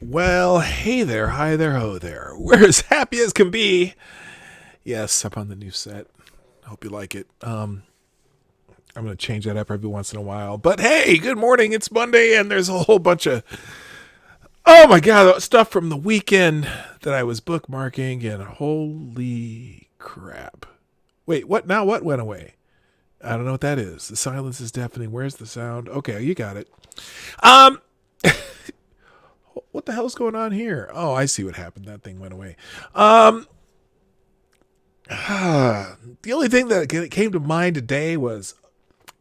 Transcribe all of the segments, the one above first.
Well, hey there, hi there, ho there. We're as happy as can be. Yes, I'm on the new set. Hope you like it. I'm going to change that up every once in a while. But hey, good morning. It's Monday, and there's a whole bunch of, oh my God, stuff from the weekend that I was bookmarking, and holy crap. Wait, what now? What went away? I don't know what that is. The silence is deafening. Where's the sound? Okay, you got it. What the hell's going on here? Oh, I see what happened. That thing went away. The only thing that came to mind today was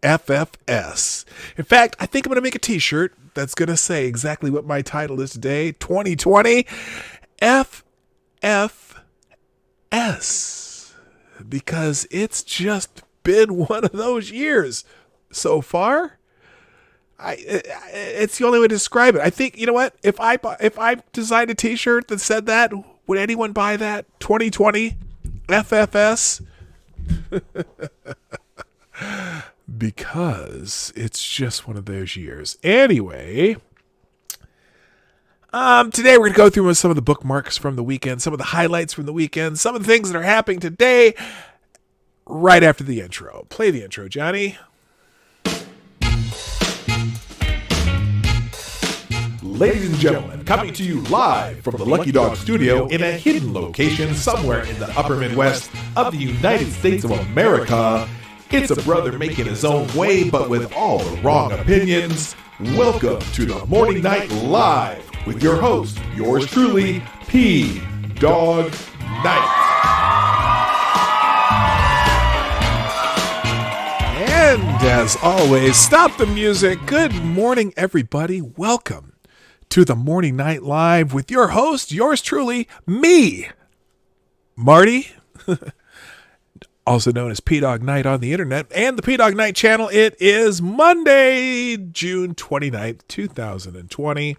FFS. In fact, I think I'm going to make a t-shirt that's going to say exactly what my title is today. 2020 FFS. Because it's just been one of those years so far. It's the only way to describe it. I think, you know what? If I designed a t-shirt that said that, would anyone buy that? 2020 FFS? Because it's just one of those years. Anyway, today we're going to go through some of the bookmarks from the weekend, some of the highlights from the weekend, some of the things that are happening today, right after the intro. Play the intro, Johnny. Ladies and gentlemen, coming to you live from the Lucky Dog studio in a hidden location somewhere in the upper Midwest of the United States of America, it's a brother making his own way but with all the wrong opinions. Welcome to the Morning Night Live with your host, yours truly, PDawg Night. And as always, stop the music. Good morning, everybody. Welcome to the Morning Night Live with your host, yours truly, me, Marty, also known as PDawg Night on the internet, and the PDawg Night channel. It is Monday, June 29th, 2020.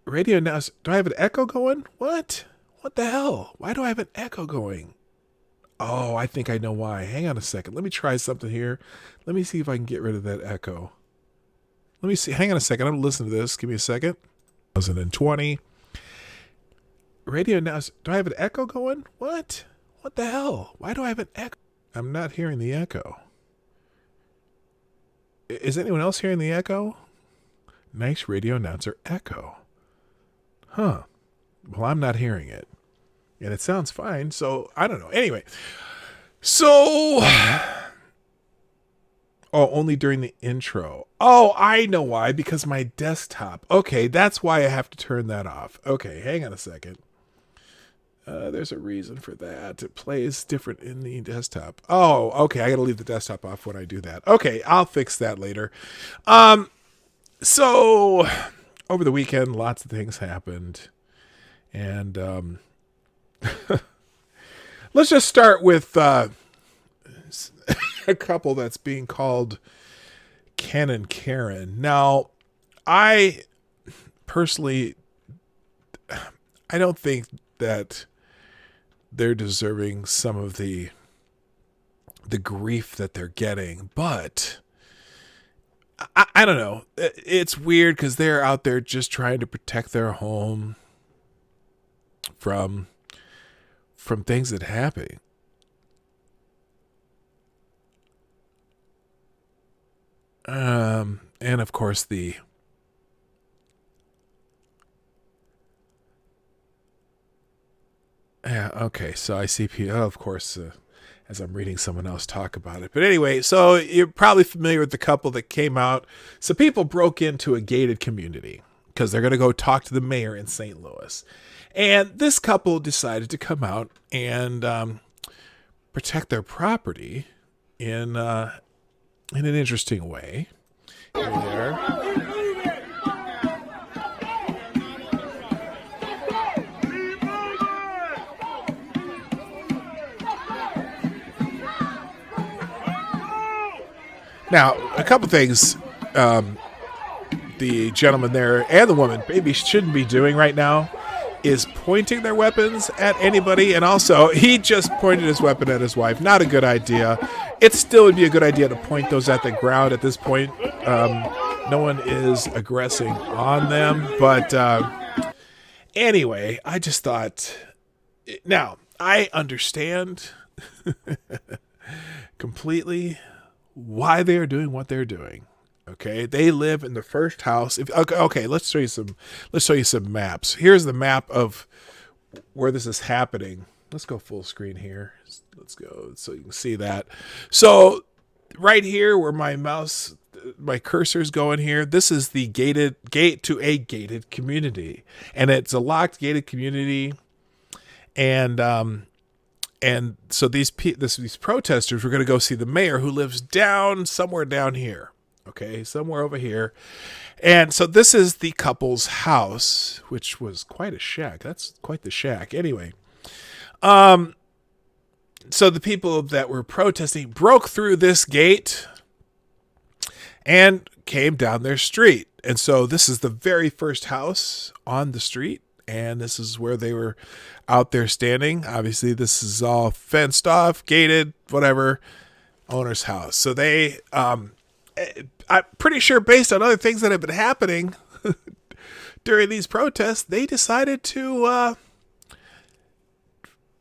Radio now. Do I have an echo going? What? What the hell? Why do I have an echo going? Oh, I think I know why. Hang on a second. Let me try something here. Let me see if I can get rid of that echo. Let me see. Hang on a second. I'm going to listen to this. Give me a second. 2020. Radio now. Do I have an echo going? What? What the hell? Why do I have an echo? I'm not hearing the echo. Is anyone else hearing the echo? Nice radio announcer echo. Huh. Well, I'm not hearing it. And it sounds fine. So, I don't know. Anyway. So... Oh, only during the intro. Oh, I know why. Because my desktop. Okay, that's why I have to turn that off. Okay, hang on a second. There's a reason for that. It plays different in the desktop. Oh, okay. I got to leave the desktop off when I do that. Okay, I'll fix that later. So, over the weekend, lots of things happened. And let's just start with... a couple that's being called Ken and Karen. Now, I personally, I don't think that they're deserving some of the grief that they're getting, but I don't know. It's weird because they're out there just trying to protect their home from things that happen. And of course okay, so I see people, of course, as I'm reading someone else talk about it. But anyway, so you're probably familiar with the couple that came out. So people broke into a gated community because they're going to go talk to the mayor in St. Louis. And this couple decided to come out and protect their property in an interesting way. Here they are. Now, a couple things the gentleman there and the woman maybe shouldn't be doing right now is pointing their weapons at anybody. And also, he just pointed his weapon at his wife. Not a good idea. It still would be a good idea to point those at the ground at this point. No one is aggressing on them. But anyway, I just thought... Now, I understand completely why they are doing what they're doing. Okay, they live in the first house. Okay, let's show you some maps. Here's the map of where this is happening. Let's go full screen here. Let's go so you can see that. So right here where my cursor's going here, this is the gate to a gated community, and it's a locked gated community. And so these protesters were going to go see the mayor, who lives somewhere down here. Okay, somewhere over here. And so this is the couple's house, which was quite a shack. That's quite the shack. Anyway, so the people that were protesting broke through this gate and came down their street. And so this is the very first house on the street. And this is where they were out there standing. Obviously, this is all fenced off, gated, whatever, owner's house. So they, I'm pretty sure based on other things that have been happening during these protests, they decided to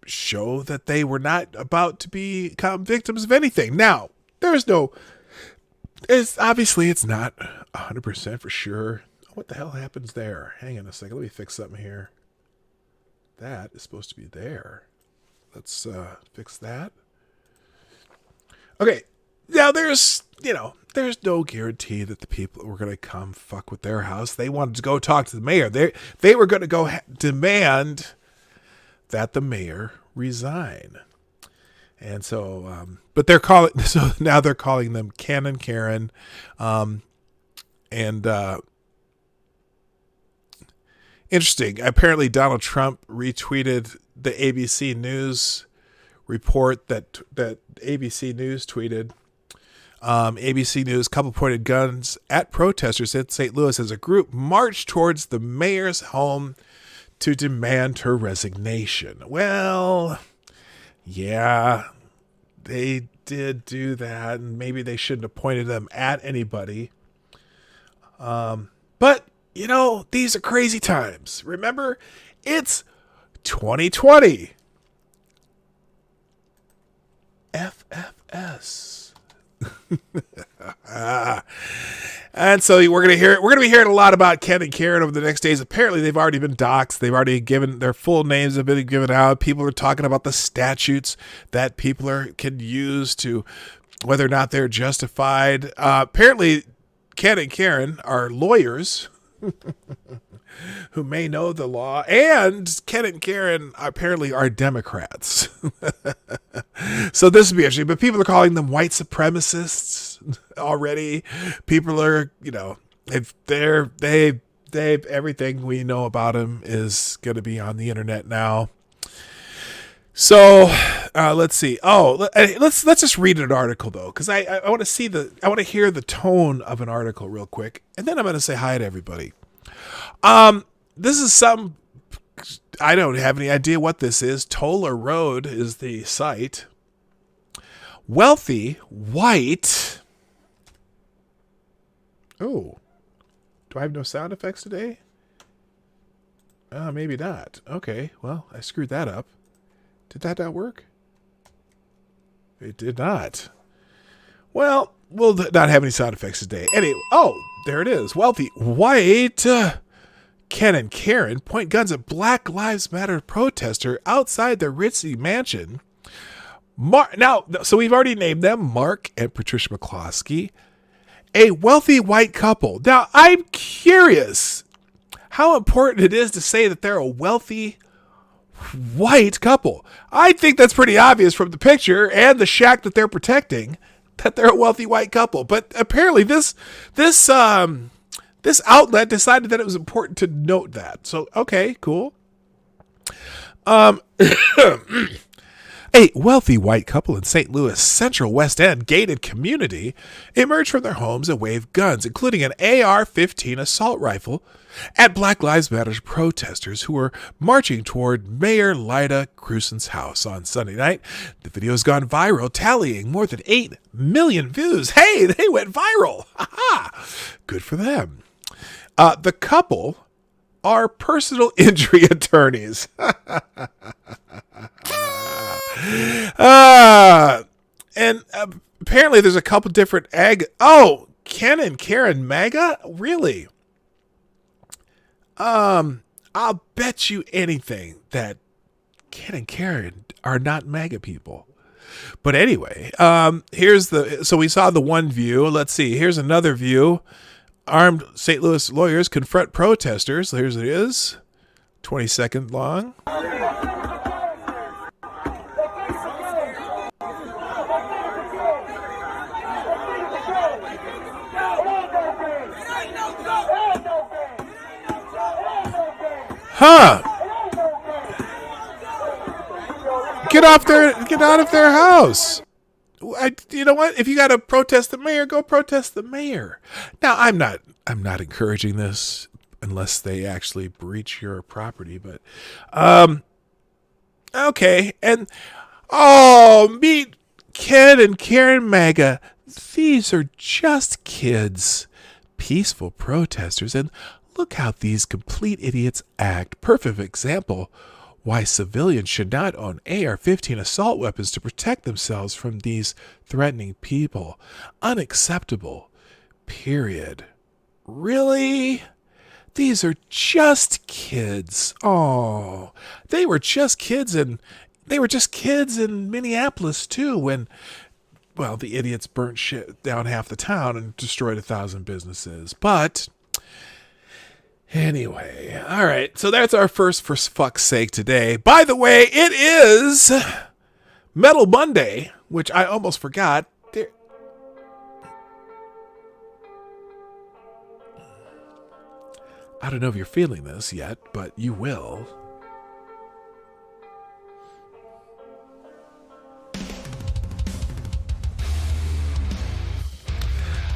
show that they were not about to become victims of anything. Now, it's not 100% for sure. What the hell happens there? Hang on a second. Let me fix something here. That is supposed to be there. Let's fix that. Okay. Now there's no guarantee that the people were going to come fuck with their house. They wanted to go talk to the mayor. They were going to go demand that the mayor resign. And so, but now they're calling them Ken and Karen. Interesting. Apparently, Donald Trump retweeted the ABC News report that ABC News tweeted. ABC News, couple pointed guns at protesters in St. Louis as a group marched towards the mayor's home to demand her resignation. Well, yeah, they did do that, and maybe they shouldn't have pointed them at anybody. But these are crazy times. Remember, it's 2020. FFS. And so we're going to be hearing a lot about Ken and Karen over the next days. Apparently, they've already been doxxed. They've already given their full names have been given out. People are talking about the statutes that people can use to whether or not they're justified. Apparently, Ken and Karen are lawyers who may know the law, and Ken and Karen apparently are Democrats. So this would be interesting, but people are calling them white supremacists already. People are, if they've everything we know about them is going to be on the internet now. So let's see. Let's just read an article though, because I want to hear the tone of an article real quick, and then I'm going to say hi to everybody. This is some, I don't have any idea what this is. Toller Road is the site. Wealthy white. Oh, do I have no sound effects today? Maybe not. Okay, well, I screwed that up. Did that not work? It did not. Well, we'll not have any sound effects today. Anyway, there it is. Wealthy white Ken and Karen point guns at Black Lives Matter protester outside their ritzy mansion. So we've already named them Mark and Patricia McCloskey, a wealthy white couple. Now, I'm curious how important it is to say that they're a wealthy white couple. I think that's pretty obvious from the picture and the shack that they're protecting that they're a wealthy white couple. But apparently this outlet decided that it was important to note that. So, okay, cool. A wealthy white couple in St. Louis Central West End gated community emerged from their homes and waved guns, including an AR-15 assault rifle, at Black Lives Matter protesters who were marching toward Mayor Lyda Cruzan's house on Sunday night. The video has gone viral, tallying more than 8 million views. Hey, they went viral. Ha-ha. Good for them. The couple are personal injury attorneys. And apparently there's a couple different Ken and Karen MAGA? Really? I'll bet you anything that Ken and Karen are not MAGA people. But anyway, so we saw the one view. Let's see. Here's another view. Armed St. Louis lawyers confront protesters. Here's it is. 20-second long. Huh. Get out of their house. You know what? If you got to protest the mayor, go protest the mayor. Now, I'm not encouraging this unless they actually breach your property, but okay. And meet Ken and Karen MAGA. These are just kids, peaceful protesters, and look how these complete idiots act. Perfect example why civilians should not own AR-15 assault weapons to protect themselves from these threatening people. Unacceptable. Period. Really? These are just kids. Oh, they were just kids in Minneapolis too when, well, the idiots burnt shit down half the town and destroyed 1,000 businesses. But anyway, all right. So that's our first for fuck's sake today. By the way, it is Metal Monday, which I almost forgot. I don't know if you're feeling this yet, but you will.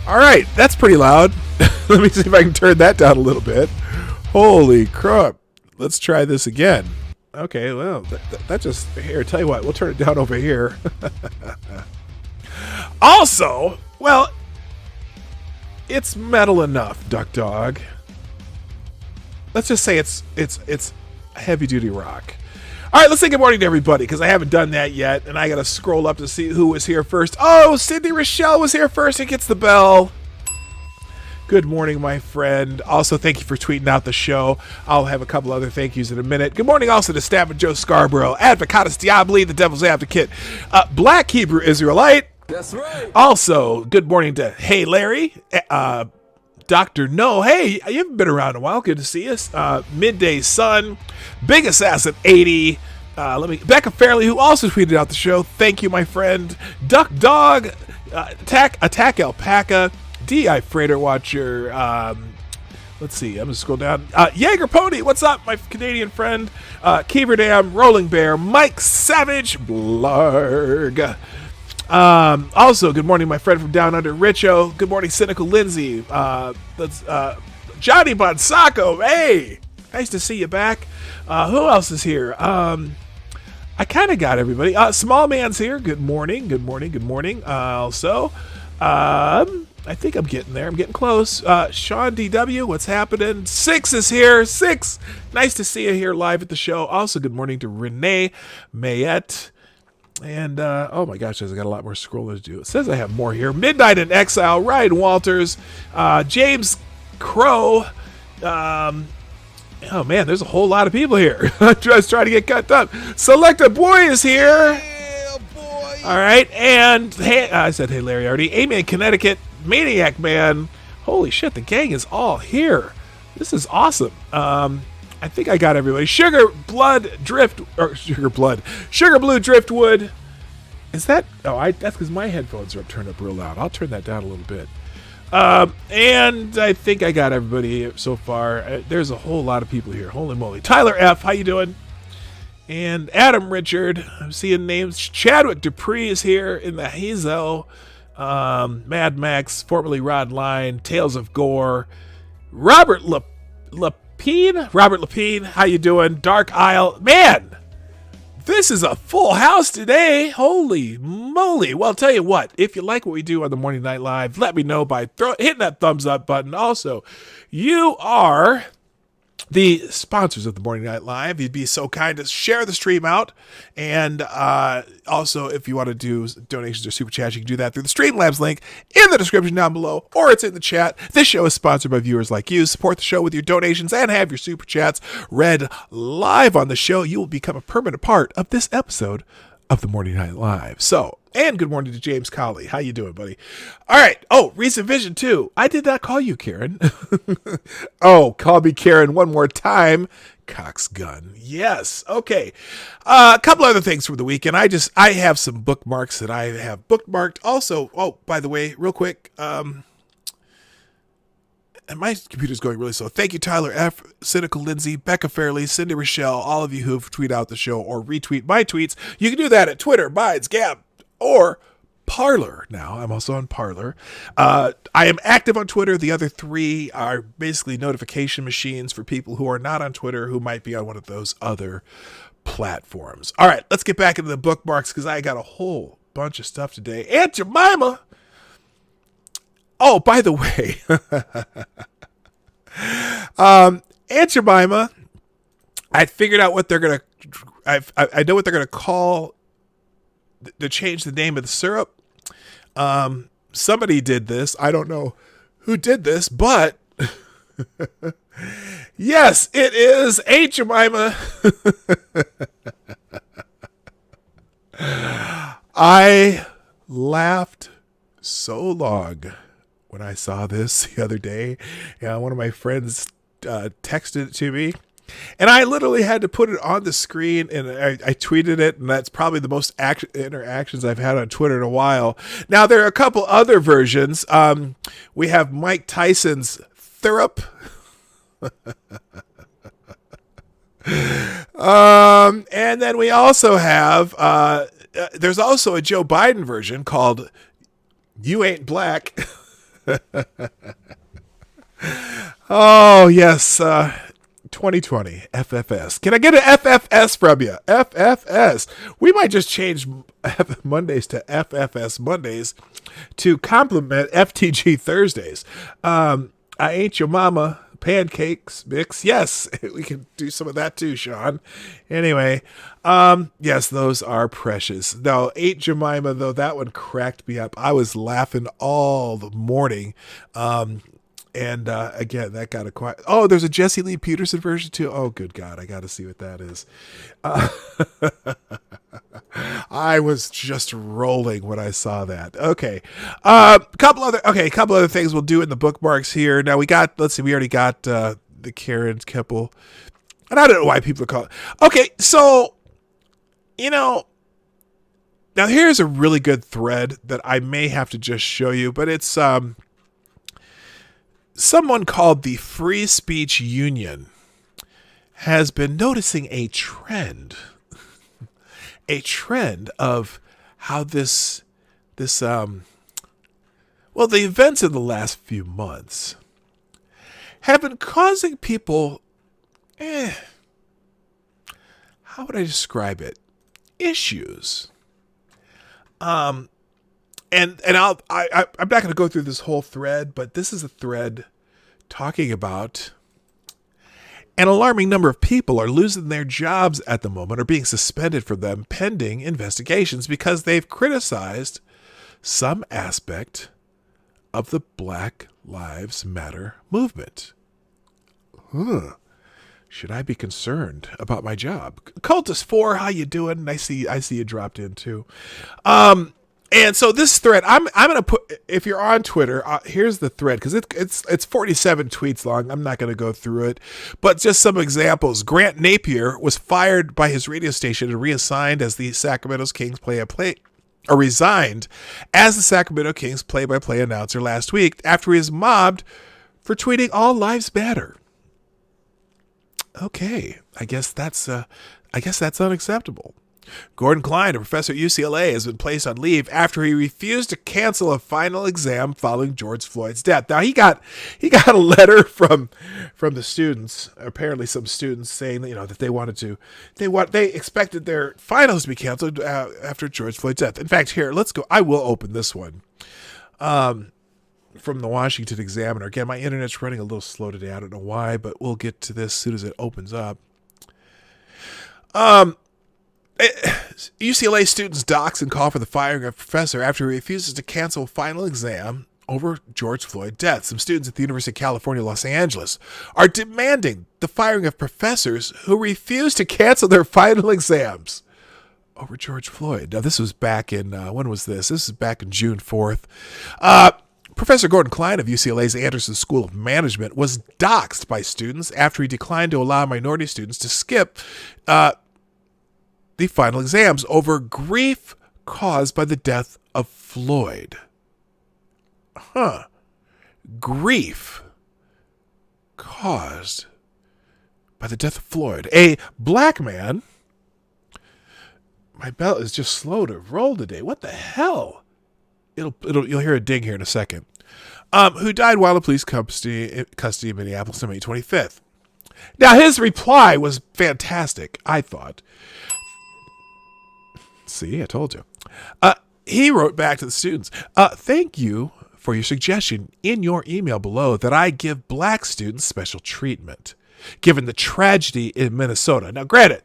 All right, that's pretty loud. Let me see if I can turn that down a little bit. Holy crap. Let's try this again. Okay, well, that just, here, tell you what, we'll turn it down over here. Also, well, it's metal enough, Duck Dog. Let's just say it's heavy duty rock. All right, let's say good morning to everybody because I haven't done that yet, and I got to scroll up to see who was here first. Oh, Cindy Rochelle was here first and gets the bell. Good morning, my friend. Also, thank you for tweeting out the show. I'll have a couple other thank yous in a minute. Good morning also to Staff and Joe Scarborough, Advocatus Diabli, the Devil's Advocate, Black Hebrew Israelite. That's right. Also, good morning to Hey Larry, Dr. No. Hey, you haven't been around in a while. Good to see us. Midday Sun, Big Assassin 80. Becca Farley, who also tweeted out the show. Thank you, my friend. Duck Dog, Attack Alpaca, DI Freighter Watcher. Let's see. I'm gonna scroll down. Jaeger Pony, what's up, my Canadian friend? Keever Dam, Rolling Bear, Mike Savage, Blarg. Also, good morning, my friend from down under, Richo. Good morning, Cynical Lindsay. Johnny Bonsaco. Hey, nice to see you back. Who else is here? I kind of got everybody. Small Man's here. Good morning. Good morning. Good morning. Also, I think I'm getting there. I'm getting close. Sean DW, what's happening? Six is here. Six. Nice to see you here live at the show. Also, good morning to Renee Mayette. And, oh my gosh, I've got a lot more scrolling to do. It says I have more here. Midnight in Exile, Ryan Walters, James Crow. Oh man, there's a whole lot of people here. I'm just trying to get cut up. Selecta Boy is here. Yeah, boy. All right, and hey, I said hey Larry already. Amy in Connecticut, Maniac Man. Holy shit, the gang is all here. This is awesome. I think I got everybody. Sugar Blue Driftwood. Is that? Oh, that's because my headphones are turned up real loud. I'll turn that down a little bit. And I think I got everybody so far. There's a whole lot of people here. Holy moly. Tyler F., how you doing? And Adam Richard. I'm seeing names. Chadwick Dupree is here in the Hazel. Mad Max, formerly Rod Line, Tales of Gore. Robert Lapine, how you doing? Dark Isle. Man, this is a full house today. Holy moly. Well, I'll tell you what, if you like what we do on the Morning Night Live, let me know by hitting that thumbs up button. Also, you are the sponsors of the Morning Night Live. You'd be so kind to share the stream out. And also, if you want to do donations or super chats, you can do that through the Streamlabs link in the description down below, or it's in the chat. This show is sponsored by viewers like you. Support the show with your donations and have your super chats read live on the show. You will become a permanent part of this episode of the Morning Night Live. So, and good morning to James Colley. How you doing, buddy? All right. Oh, recent vision too. I did not call you Karen. Oh, call me Karen one more time. Cox gun. Yes. Okay. A couple other things from the weekend. I have some bookmarks that I have bookmarked. Also, oh, by the way, real quick, and my computer's going really slow. Thank you, Tyler F., Cynical Lindsay, Becca Fairley, Cindy Rochelle, all of you who've tweeted out the show or retweet my tweets. You can do that at Twitter, Minds, Gab, or Parler. Now, I'm also on Parler. I am active on Twitter. The other three are basically notification machines for people who are not on Twitter who might be on one of those other platforms. All right, let's get back into the bookmarks because I got a whole bunch of stuff today. Aunt Jemima. Oh, by the way, Aunt Jemima, I figured out what they're going to, I know what they're going to call, to change the name of the syrup. Somebody did this. I don't know who did this, but yes, it is Aunt Jemima. I laughed so long when I saw this the other day. One of my friends texted it to me, and I literally had to put it on the screen, and I tweeted it, and that's probably the most interactions I've had on Twitter in a while. Now, there are a couple other versions. We have Mike Tyson's Thurop. And then we also have, there's also a Joe Biden version called You Ain't Black. Oh, yes. 2020 FFS. Can I get an FFS from you? FFS. We might just change Mondays to FFS Mondays to complement FTG Thursdays. I Ain't Your Mama pancakes mix. Yes, we can do some of that too, Sean. Anyway, yes, those are precious. No, Aunt Jemima, though, that one cracked me up. I was laughing all the morning. And again, that got a quiet. Oh, there's a Jesse Lee Peterson version too. Oh, good God, I got to see what that is. I was just rolling when I saw that. Okay, couple other things we'll do in the bookmarks here. Now we already got the Karen Keppel, and I don't know why people are calling. Okay, so now here's a really good thread that I may have to just show you, but it's someone called the Free Speech Union has been noticing a trend of how the events of the last few months have been causing people, how would I describe it? Issues. And I'm not going to go through this whole thread, but this is a thread talking about an alarming number of people are losing their jobs at the moment or being suspended from them pending investigations because they've criticized some aspect of the Black Lives Matter movement. Should I be concerned about my job? Cultist4, how you doing? I see you dropped in too. And so this thread, I'm going to put, if you're on Twitter, here's the thread, because it's 47 tweets long. I'm not going to go through it, but just some examples. Grant Napier was fired by his radio station and reassigned as the Sacramento Kings resigned as the Sacramento Kings play-by-play announcer last week after he was mobbed for tweeting "All Lives Matter." Okay, I guess that's I guess that's unacceptable. Gordon Klein, a professor at UCLA, has been placed on leave after he refused to cancel a final exam following George Floyd's death. Now he got a letter from the students, apparently some students saying that that they expected their finals to be canceled after George Floyd's death. In fact, here, let's go. I will open this one from the Washington Examiner. Again, my internet's running a little slow today. I don't know why, but we'll get to this as soon as it opens up. UCLA students dox and call for the firing of a professor after he refuses to cancel a final exam over George Floyd's death. Some students at the University of California, Los Angeles, are demanding the firing of professors who refuse to cancel their final exams over George Floyd. Now, this was back in, when was this? This is back in June 4th. Professor Gordon Klein of UCLA's Anderson School of Management was doxxed by students after he declined to allow minority students to skip the final exams over grief caused by the death of Floyd. Grief caused by the death of Floyd. A black man. My bell is just slow to roll today. What the hell? You'll hear a ding here in a second. Who died while in police custody in Minneapolis on May 25th. Now, his reply was fantastic, I thought. See, I told you. He wrote back to the students, thank you for your suggestion in your email below that I give black students special treatment, given the tragedy in Minnesota. Now, granted,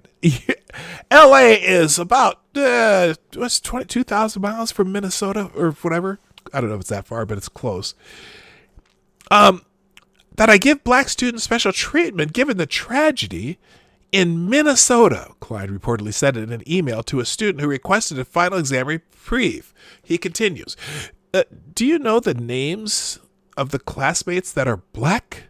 LA is about 22,000 miles from Minnesota or whatever. I don't know if it's that far, but it's close. That I give black students special treatment given the tragedy in Minnesota, Klein reportedly said in an email to a student who requested a final exam reprieve. He continues, do you know the names of the classmates that are black?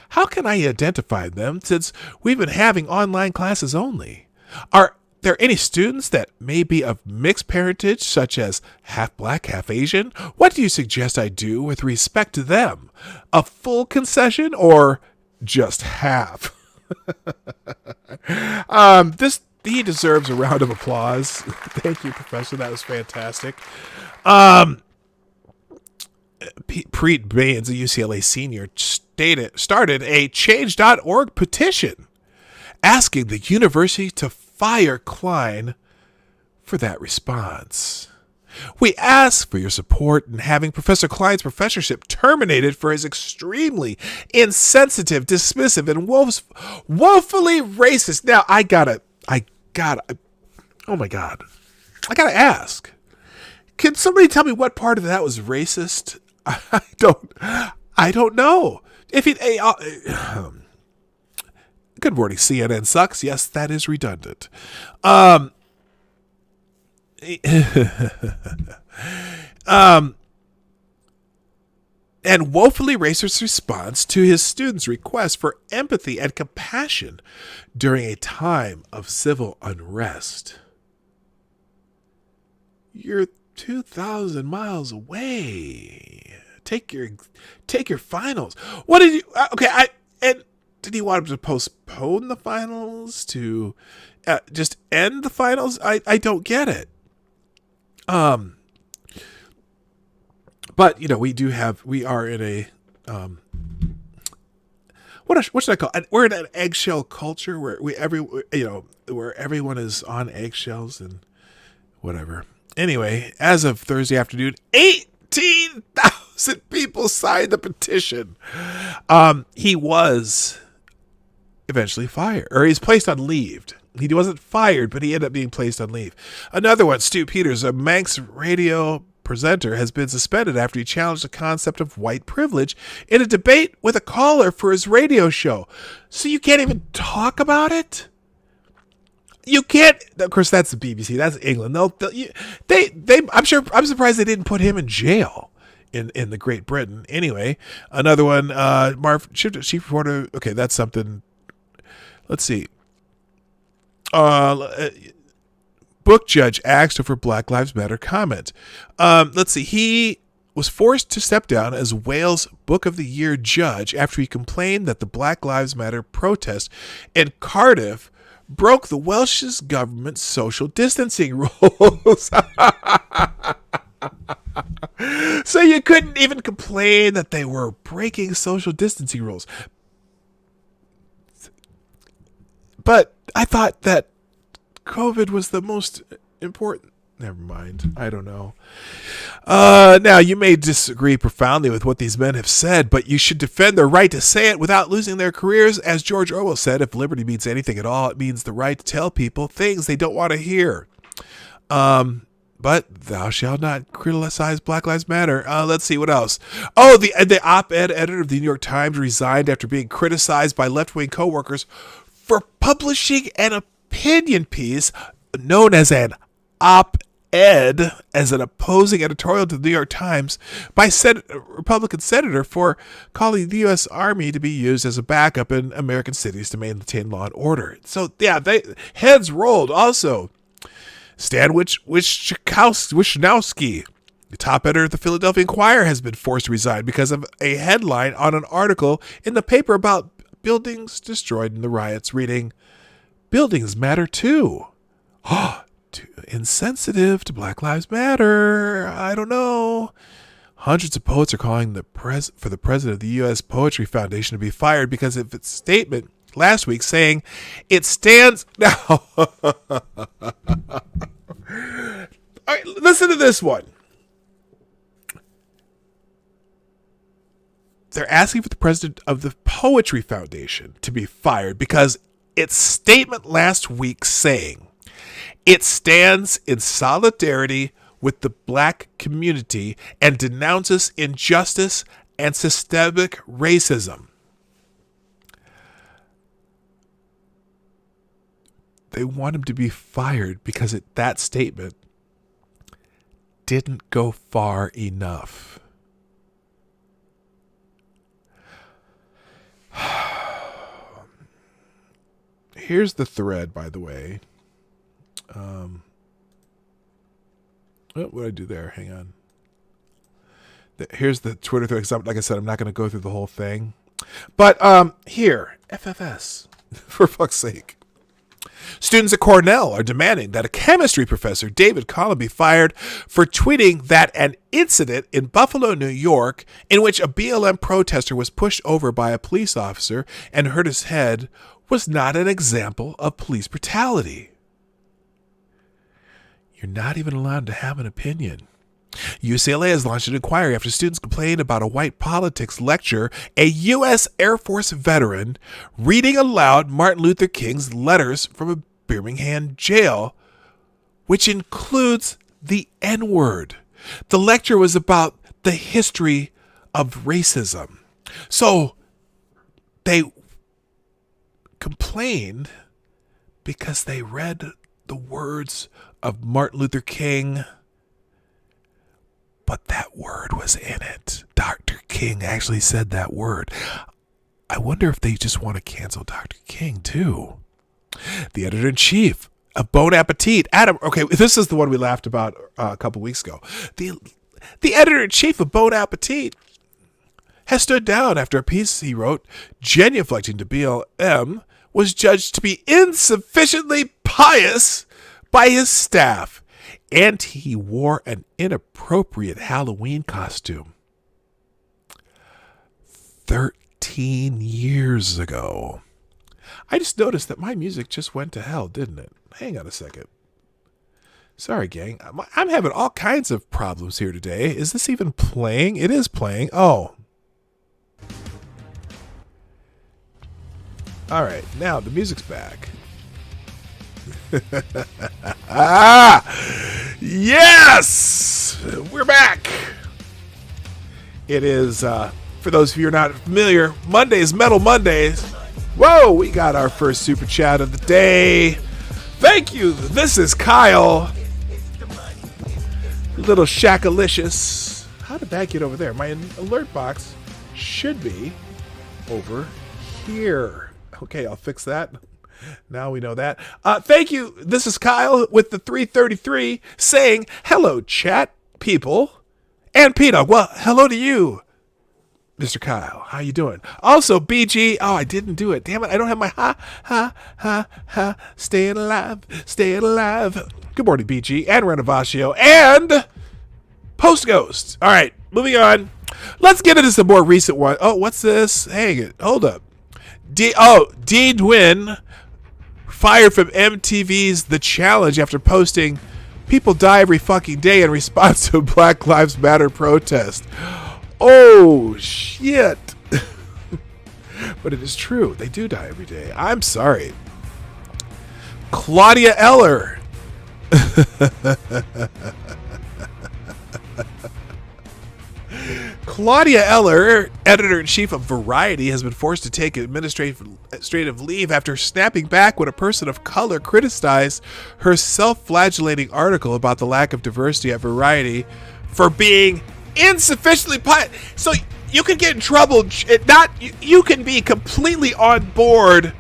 How can I identify them since we've been having online classes only? Are there any students that may be of mixed parentage, such as half black, half Asian? What do you suggest I do with respect to them? A full concession or just half? He deserves a round of applause. Thank you, Professor. That was fantastic. Preet Baines, a UCLA senior, started a Change.org petition asking the university to fire Klein for that response. We ask for your support in having Professor Klein's professorship terminated for his extremely insensitive, dismissive, and woefully racist. Now, oh my God. I gotta ask. Can somebody tell me what part of that was racist? I don't know. Good morning, CNN sucks. Yes, that is redundant. And woefully racist response to his students' request for empathy and compassion during a time of civil unrest. You're 2,000 miles away. Take your finals. What did you? And did he want him to postpone the finals to just end the finals? I don't get it. But we are in a what should I call it? We're in an eggshell culture where where everyone is on eggshells and whatever. Anyway, as of Thursday afternoon, 18,000 people signed the petition. He was eventually fired, or he's placed on leave. He wasn't fired, but he ended up being placed on leave. Another one, Stu Peters, a Manx radio presenter, has been suspended after he challenged the concept of white privilege in a debate with a caller for his radio show. So you can't even talk about it? You can't. Of course, that's the BBC. That's England. I'm surprised they didn't put him in jail in the Great Britain. Anyway, another one, Marv, chief reporter. Okay, that's something. Let's see. Book judge asked over Black Lives Matter comment. Let's see. He was forced to step down as Wales Book of the Year judge after he complained that the Black Lives Matter protest in Cardiff broke the Welsh's government's social distancing rules. So you couldn't even complain that they were breaking social distancing rules. But I thought that COVID was the most important. Never mind. I don't know. Now, you may disagree profoundly with what these men have said, but you should defend their right to say it without losing their careers. As George Orwell said, if liberty means anything at all, it means the right to tell people things they don't want to hear. But thou shalt not criticize Black Lives Matter. Let's see, what else? Oh, the op-ed editor of the New York Times resigned after being criticized by left-wing co-workers for publishing an opinion piece known as an op-ed, as an opposing editorial to the New York Times by Republican senator for calling the U.S. Army to be used as a backup in American cities to maintain law and order. So, yeah, heads rolled. Also, Stan Wishnowski, the top editor of the Philadelphia Inquirer, has been forced to resign because of a headline on an article in the paper about buildings destroyed in the riots, reading, "Buildings matter too." Too insensitive to Black Lives Matter. I don't know. Hundreds of poets are calling for the president of the U.S. Poetry Foundation to be fired because of its statement last week saying it stands now. All right, listen to this one. They're asking for the president of the Poetry Foundation to be fired because its statement last week saying it stands in solidarity with the black community and denounces injustice and systemic racism. They want him to be fired because that statement didn't go far enough. Here's the thread, by the way. What did I do there? Hang on. Here's the Twitter thread. Like I said, I'm not going to go through the whole thing. But here, FFS, for fuck's sake. Students at Cornell are demanding that a chemistry professor, David Collin, be fired for tweeting that an incident in Buffalo, New York, in which a BLM protester was pushed over by a police officer and hurt his head, was not an example of police brutality. You're not even allowed to have an opinion. UCLA has launched an inquiry after students complained about a white politics lecture, a U.S. Air Force veteran reading aloud Martin Luther King's letters from a Birmingham jail, which includes the N-word. The lecture was about the history of racism. So they complained because they read the words of Martin Luther King, but that word was in it. Dr. King actually said that word. I wonder if they just want to cancel Dr. King too. The editor-in-chief of Bon Appetit, Adam. Okay, this is the one we laughed about a couple weeks ago. The editor-in-chief of Bon Appetit has stood down after a piece he wrote genuflecting to BLM was judged to be insufficiently pious by his staff, and he wore an inappropriate Halloween costume 13 years ago. I just noticed that my music just went to hell, didn't it? Hang on a second. Sorry, gang. I'm having all kinds of problems here today. Is this even playing? It is playing. Oh. All right. Now the music's back. Yes! We're back. It is, for those of you who are not familiar, Mondays, Metal Mondays. Whoa, we got our first super chat of the day. Thank you. This is Kyle. Little Shackalicious. How did that get over there? My alert box should be over here. Okay, I'll fix that. Now we know that. Thank you. This is Kyle with the 333 saying, hello, chat people and PDawg. Well, hello to you. Mr. Kyle, how you doing? Also, BG. Oh, I didn't do it. Damn it. I don't have my staying alive, staying alive. Good morning, BG and Renovaccio and Post Ghost. All right, moving on. Let's get into some more recent one. Oh, what's this? Hang it. Hold up. D Dwin fired from MTV's The Challenge after posting "People die every fucking day" in response to a Black Lives Matter protest. Oh, shit. But it is true. They do die every day. I'm sorry. Claudia Eller. Claudia Eller, editor-in-chief of Variety, has been forced to take administrative leave after snapping back when a person of color criticized her self-flagellating article about the lack of diversity at Variety for being insufficiently so you can get in trouble. You can be completely on board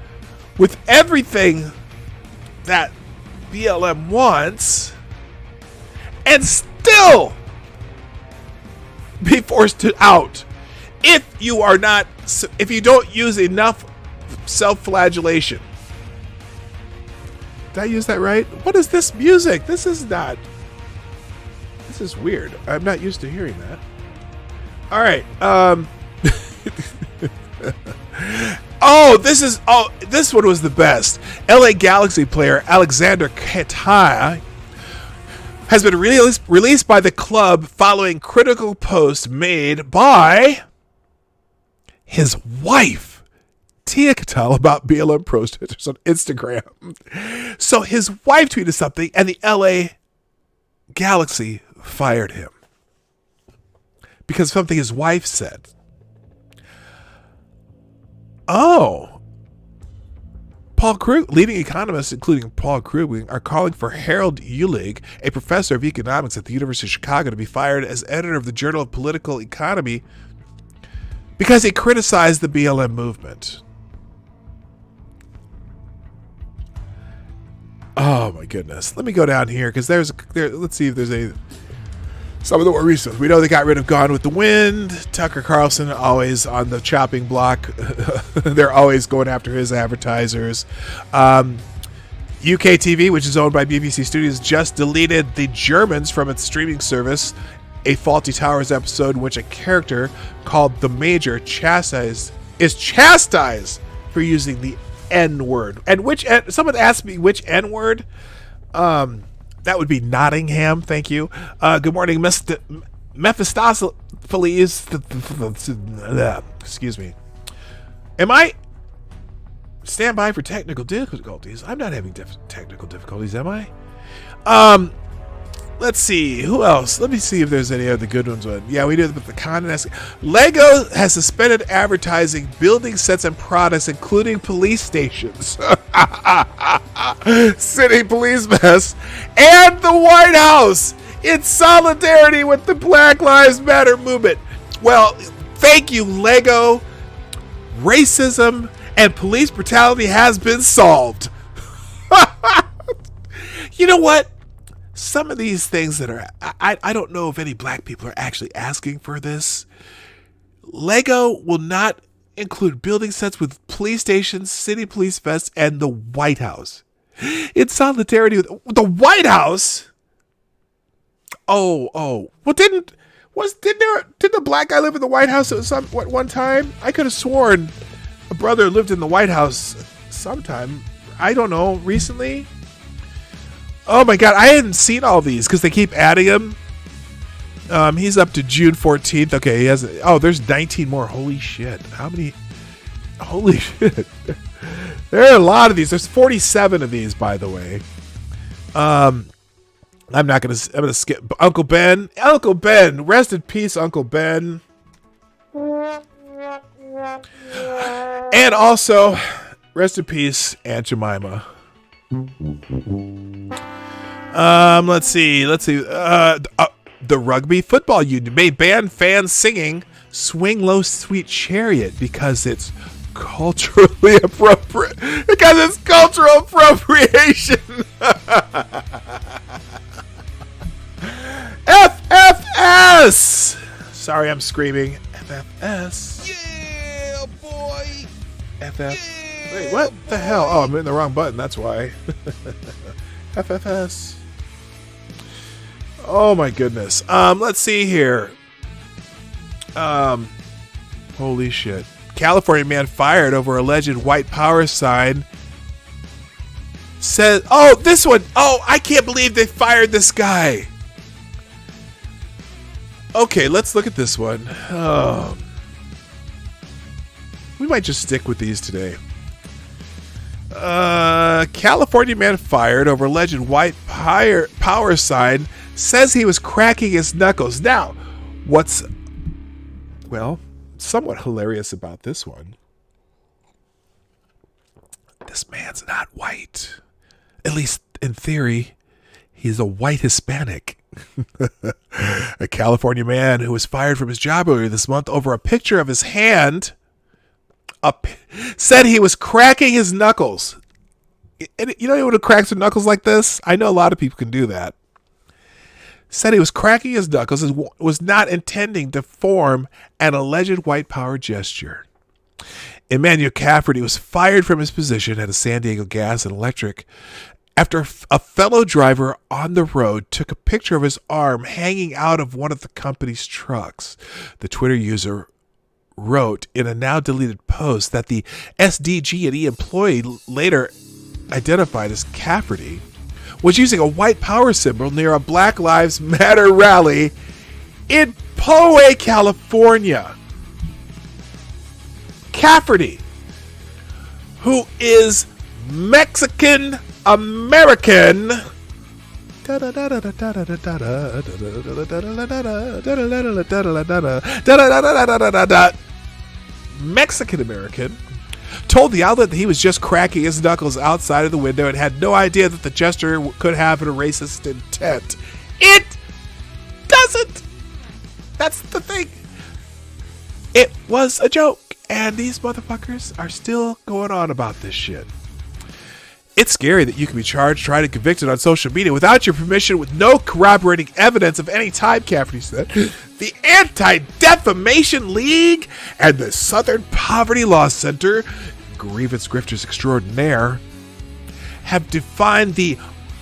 with everything that BLM wants and still be forced to out if you don't use enough self-flagellation. Did I use that right? What is this music? This is weird. I'm not used to hearing that. All right. This one was the best. LA Galaxy player Alexander Kataya has been released by the club following critical posts made by his wife, Tia Cattell, about BLM protesters on Instagram. So his wife tweeted something, and the LA Galaxy fired him because of something his wife said. Oh. Leading economists, including Paul Krugman, are calling for Harold Uhlig, a professor of economics at the University of Chicago, to be fired as editor of the Journal of Political Economy because he criticized the BLM movement. Oh my goodness. Let me go down here because let's see if there's some of the more recent. We know they got rid of Gone with the Wind. Tucker Carlson always on the chopping block. They're always going after his advertisers. UK TV, which is owned by BBC Studios, just deleted The Germans from its streaming service. A Faulty Towers episode in which a character called the Major is chastised for using the N-word. And someone asked me which N-word. That would be Nottingham. Thank you. Good morning, Mephistopheles. Excuse me. Stand by for technical difficulties. I'm not having technical difficulties, am I? Let's see. Who else? Let me see if there's any other good ones. Yeah, we did with the Condon. Lego has suspended advertising building sets and products, including police stations, city police vests, and the White House in solidarity with the Black Lives Matter movement. Well, thank you, Lego. Racism and police brutality has been solved. You know what? Some of these things that are, I don't know if any black people are actually asking for this. Lego will not include building sets with police stations, city police vests, and the White House. In solidarity with the White House? Oh. Well, didn't the black guy live in the White House at one time? I could have sworn a brother lived in the White House sometime. I don't know, recently? Oh my God, I hadn't seen all these because they keep adding them. He's up to June 14th. Okay, he has. Oh, there's 19 more. Holy shit! How many? Holy shit! There are a lot of these. There's 47 of these, by the way. I'm gonna skip Uncle Ben. Uncle Ben, rest in peace, Uncle Ben. And also, rest in peace, Aunt Jemima. Let's see. The Rugby Football Union may ban fans singing "Swing Low, Sweet Chariot" because it's culturally appropriate. Because it's cultural appropriation. FFS. Sorry, I'm screaming. FFS. Yeah, boy. FF. Yeah, Wait, what the boy. hell? Oh, I'm hitting the wrong button. That's why. FFS. Oh my goodness. Let's see here. Holy shit. California man fired over alleged white power sign. Says, oh, this one. Oh, I can't believe they fired this guy. Okay, let's look at this one. We might just stick with these today. California man fired over alleged white power sign. Says he was cracking his knuckles. Now, what's, well, somewhat hilarious about this one. This man's not white. At least in theory, he's a white Hispanic. A California man who was fired from his job earlier this month over a picture of his hand said he was cracking his knuckles. And you know anyone who cracks their knuckles like this? I know a lot of people can do that. Said he was cracking his knuckles and was not intending to form an alleged white power gesture. Emmanuel Cafferty was fired from his position at a San Diego Gas and Electric after a fellow driver on the road took a picture of his arm hanging out of one of the company's trucks. The Twitter user wrote in a now deleted post that the SDG&E employee, later identified as Cafferty, was using a white power symbol near a Black Lives Matter rally in Poway, California. Cafferty, who is Mexican American, Mexican American, told the outlet that he was just cracking his knuckles outside of the window and had no idea that the gesture could have a racist intent. It doesn't. That's the thing. It was a joke, and these motherfuckers are still going on about this shit. It's scary that you can be charged, tried, and convicted on social media without your permission with no corroborating evidence of any type, Cafferty said. The Anti-Defamation League and the Southern Poverty Law Center, grievance grifters extraordinaire, have defined the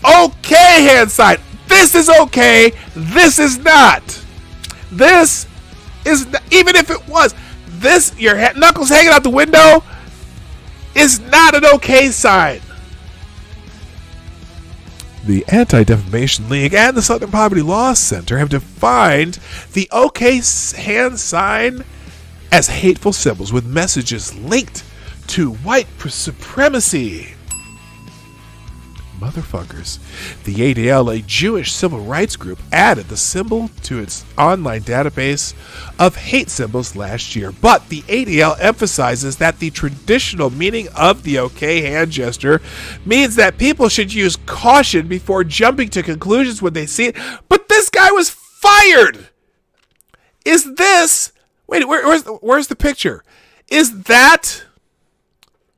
okay hand sign. This is okay. This is not. This is not, even if it was. This, your knuckles hanging out the window, is not an okay sign. The Anti-Defamation League and the Southern Poverty Law Center have defined the OK hand sign as hateful symbols with messages linked to white supremacy. Motherfuckers. The ADL, a Jewish civil rights group, added the symbol to its online database of hate symbols last year. But the ADL emphasizes that the traditional meaning of the OK hand gesture means that people should use caution before jumping to conclusions when they see it. But this guy was fired! Is this... Wait, where's the picture? Is that...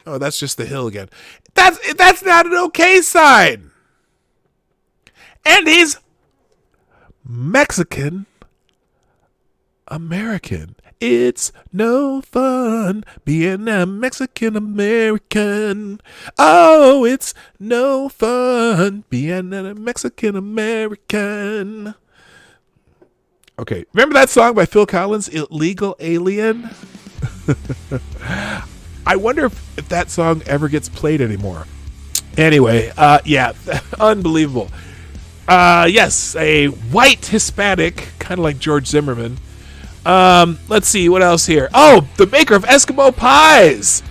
Oh, that's just the hill again. That's not an okay sign. And he's Mexican American. It's no fun being a Mexican American. Oh, it's no fun being a Mexican American. Okay, remember that song by Phil Collins, Illegal Alien? I wonder if that song ever gets played anymore. Anyway, yeah, unbelievable. Yes, a white Hispanic, kind of like George Zimmerman. Let's see, what else here? Oh, the maker of Eskimo pies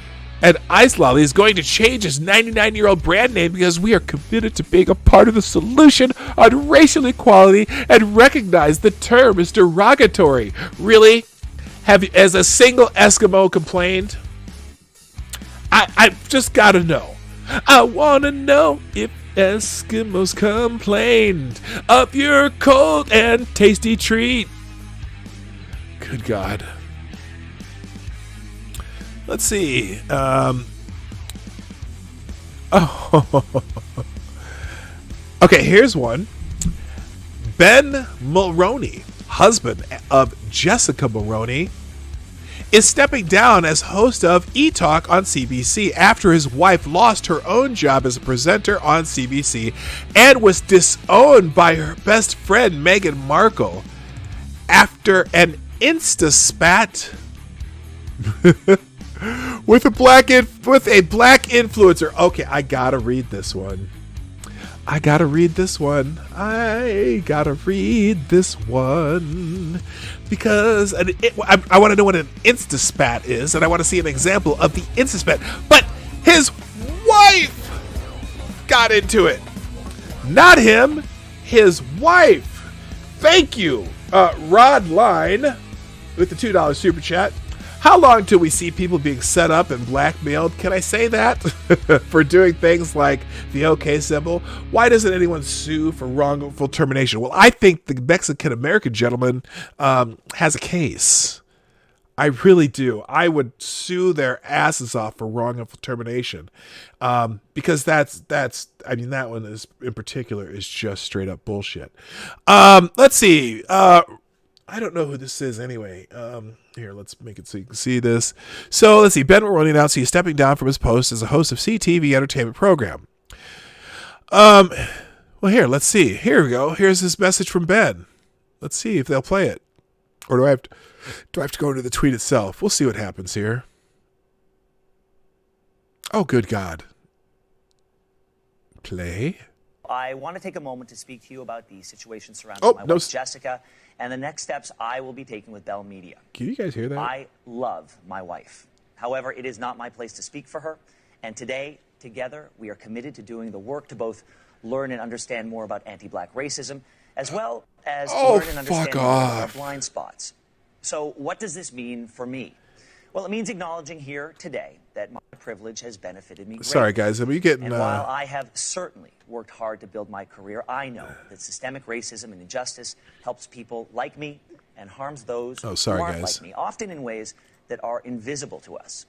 and ice lolly is going to change his 99-year-old brand name because we are committed to being a part of the solution on racial equality and recognize the term is derogatory. Really? Have you, as a single Eskimo, complained? I've just got to know. I want to know if Eskimos complained of your cold and tasty treat. Good God. Let's see. Okay, here's one. Ben Mulroney, husband of Jessica Mulroney, is stepping down as host of E-Talk on CBC after his wife lost her own job as a presenter on CBC and was disowned by her best friend Meghan Markle after an Insta spat with a black influencer. Okay, I gotta read this one. Because I want to know what an Insta spat is, and I want to see an example of the Insta spat. But his wife got into it. Not him, his wife. Thank you, Rod Line, with the $2 super chat. How long till we see people being set up and blackmailed? Can I say that? For doing things like the OK symbol? Why doesn't anyone sue for wrongful termination? Well, I think the Mexican-American gentleman has a case. I really do. I would sue their asses off for wrongful termination. Because that one is in particular is just straight up bullshit. Let's see. I don't know who this is anyway. Here, let's make it so you can see this. So let's see. Ben Maroney announced he's stepping down from his post as a host of CTV entertainment program. Well, here, let's see. Here we go. Here's this message from Ben. Let's see if they'll play it. Or do I have to go into the tweet itself? We'll see what happens here. Oh, good God. Play. I want to take a moment to speak to you about the situation surrounding my wife, Jessica, and the next steps I will be taking with Bell Media. Can you guys hear that? I love my wife. However, it is not my place to speak for her. And today, together, we are committed to doing the work to both learn and understand more about anti-black racism, as well as learn and understand more about our blind spots. So what does this mean for me? Well, it means acknowledging here today that my privilege has benefited me greatly. Sorry, guys. Are you getting... And while I have certainly worked hard to build my career, I know that systemic racism and injustice helps people like me and harms those who aren't like me, often in ways that are invisible to us.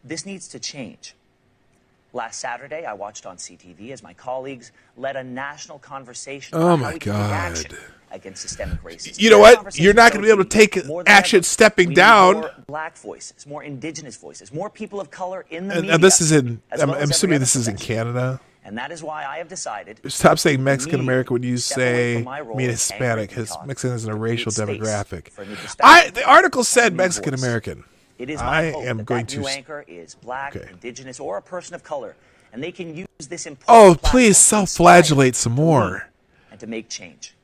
This needs to change. Last Saturday, I watched on CTV as my colleagues led a national conversation about how we can take action against systemic racism. You know what? You're not going to be able to take action stepping down. More black voices, more indigenous voices, more people of color in the media. And this is in, I'm assuming this is in Canada. And that is why I have decided... Stop saying Mexican American when you say mean Hispanic. Mexican is a racial demographic. The article said Mexican American. It is my hope that new anchor is black, indigenous, or a person of color, and they can use this important please self-flagellate some more. And to make change.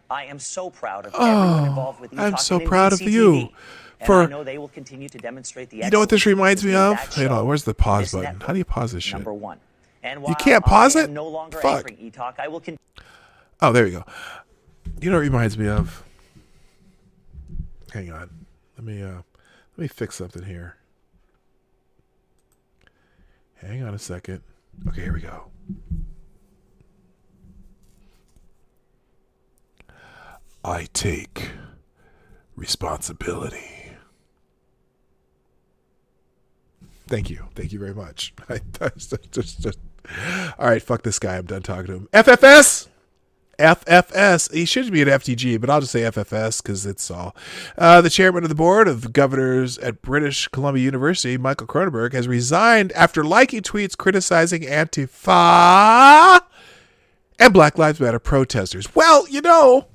I am so proud of everyone involved with I'm so proud of you. And I know they will continue to demonstrate the... You know what this reminds me of? Hold on, where's the pause button? How do you pause this shit? Number one. And you can't pause it? No longer Fuck. E-Talk, I will oh, there we go. You know what it reminds me of? Hang on. Let me fix something here. Hang on a second. Okay, here we go. I take responsibility. Thank you. Thank you very much. All right, fuck this guy. I'm done talking to him. FFS! FFS. He should be an FTG, but I'll just say FFS because it's all. The chairman of the board of governors at British Columbia University, Michael Cronenberg, has resigned after liking tweets criticizing Antifa and Black Lives Matter protesters. Well, you know,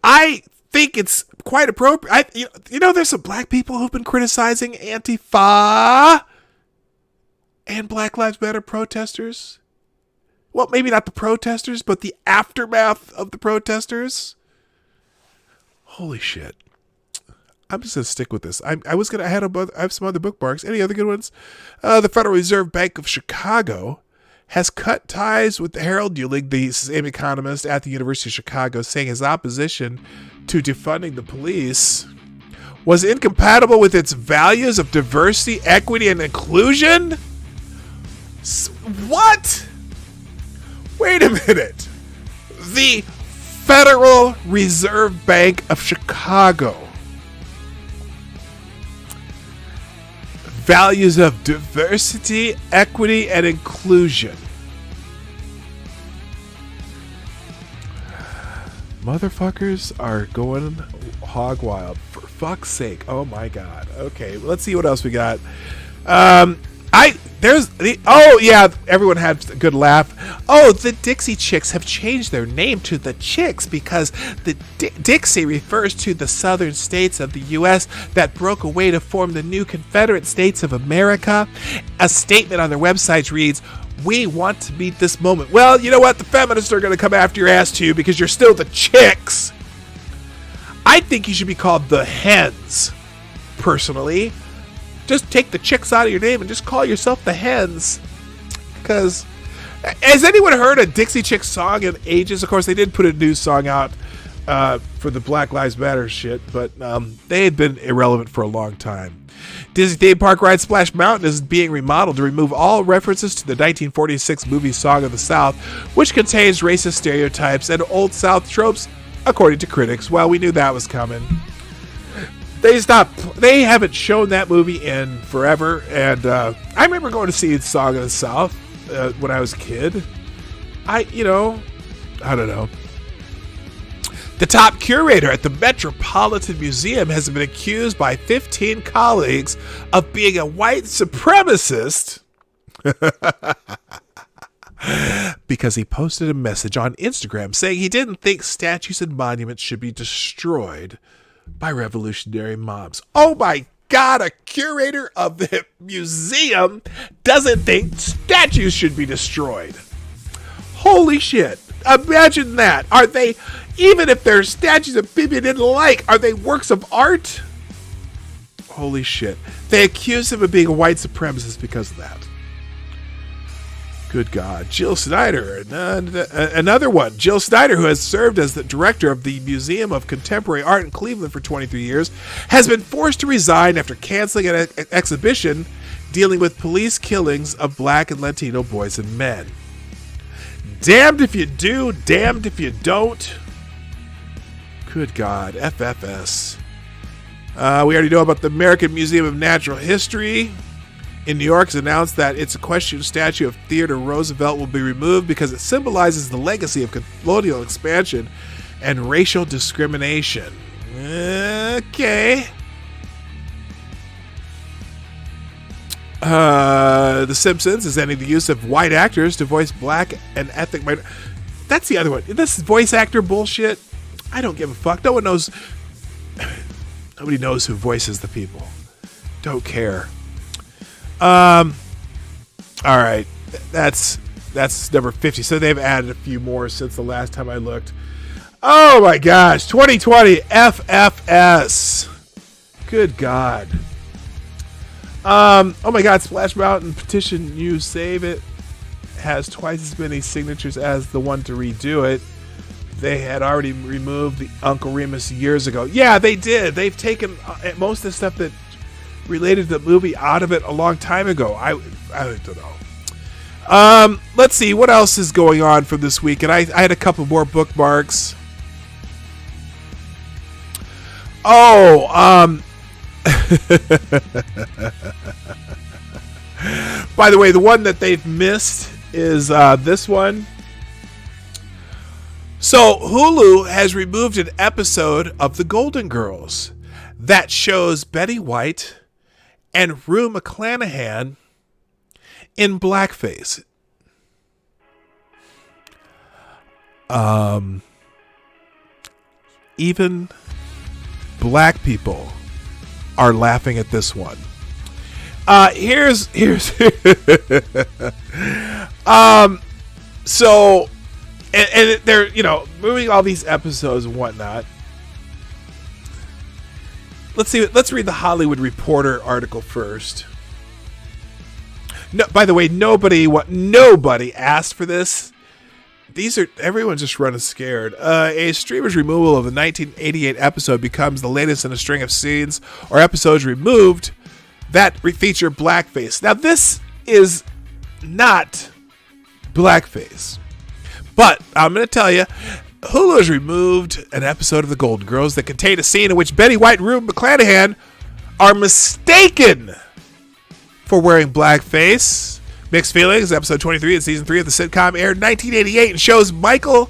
I think it's quite appropriate. There's some black people who've been criticizing Antifa and Black Lives Matter protesters. Well, maybe not the protesters, but the aftermath of the protesters. Holy shit. I'm just going to stick with this. I have some other bookmarks. Any other good ones? The Federal Reserve Bank of Chicago has cut ties with the Harold Ulig, the same economist at the University of Chicago, saying his opposition to defunding the police was incompatible with its values of diversity, equity, and inclusion? What? Wait a minute. The Federal Reserve Bank of Chicago. Values of diversity, equity, and inclusion. Motherfuckers are going hog wild for fuck's sake. Oh my God. Okay, let's see what else we got. Everyone had a good laugh. Oh, the Dixie Chicks have changed their name to the Chicks because the Dixie refers to the southern states of the U.S. that broke away to form the new Confederate States of America. A statement on their website reads, "We want to meet this moment." Well, you know what? The feminists are going to come after your ass too because you're still the Chicks. I think you should be called the Hens, personally. Just take the Chicks out of your name and just call yourself the Hens. Because, has anyone heard a Dixie Chicks song in ages? Of course, they did put a new song out for the Black Lives Matter shit, but they had been irrelevant for a long time. Disney theme park ride Splash Mountain is being remodeled to remove all references to the 1946 movie Song of the South, which contains racist stereotypes and Old South tropes, according to critics. Well, we knew that was coming. They haven't shown that movie in forever, and I remember going to see Song of the South when I was a kid. I don't know. The top curator at the Metropolitan Museum has been accused by 15 colleagues of being a white supremacist because he posted a message on Instagram saying he didn't think statues and monuments should be destroyed by revolutionary mobs. Oh my God, a curator of the museum doesn't think statues should be destroyed. Holy shit. Imagine that. Are they, even if they're statues of people you didn't like, are they works of art? Holy shit. They accuse him of being a white supremacist because of that. Good God. Jill Schneider, another one. Jill Schneider, who has served as the director of the Museum of Contemporary Art in Cleveland for 23 years, has been forced to resign after canceling an exhibition dealing with police killings of black and Latino boys and men. Damned if you do, damned if you don't. Good God. FFS. We already know about the American Museum of Natural History in New York has announced that its equestrian statue of Theodore Roosevelt will be removed because it symbolizes the legacy of colonial expansion and racial discrimination. Okay. The Simpsons is ending the use of white actors to voice black and ethnic minorities. That's the other one. This is voice actor bullshit. I don't give a fuck. No one knows. Nobody knows who voices the people. Don't care. All right, that's number 50. So they've added a few more since the last time I looked. Oh my gosh, 2020 FFS. Good God. Oh my God, Splash Mountain petition you save it has twice as many signatures as the one to redo it. They had already removed the Uncle Remus years ago. Yeah, they did. They've taken most of the stuff that related to the movie out of it a long time ago. I don't know. Let's see what else is going on from this week. And I had a couple more bookmarks. By the way, the one that they've missed is this one. So Hulu has removed an episode of The Golden Girls that shows Betty White and Rue McClanahan in blackface. Even black people are laughing at this one. Here's so and they're moving all these episodes and whatnot. Let's read the Hollywood Reporter article first. No, by the way, nobody asked for this. Everyone's just running scared. A streamer's removal of the 1988 episode becomes the latest in a string of scenes or episodes removed that feature blackface. Now, this is not blackface, but I'm going to tell you, Hulu has removed an episode of The Golden Girls that contained a scene in which Betty White and Rue McClanahan are mistaken for wearing blackface. Mixed Feelings, episode 23 in season 3 of the sitcom, aired in 1988 and shows Michael,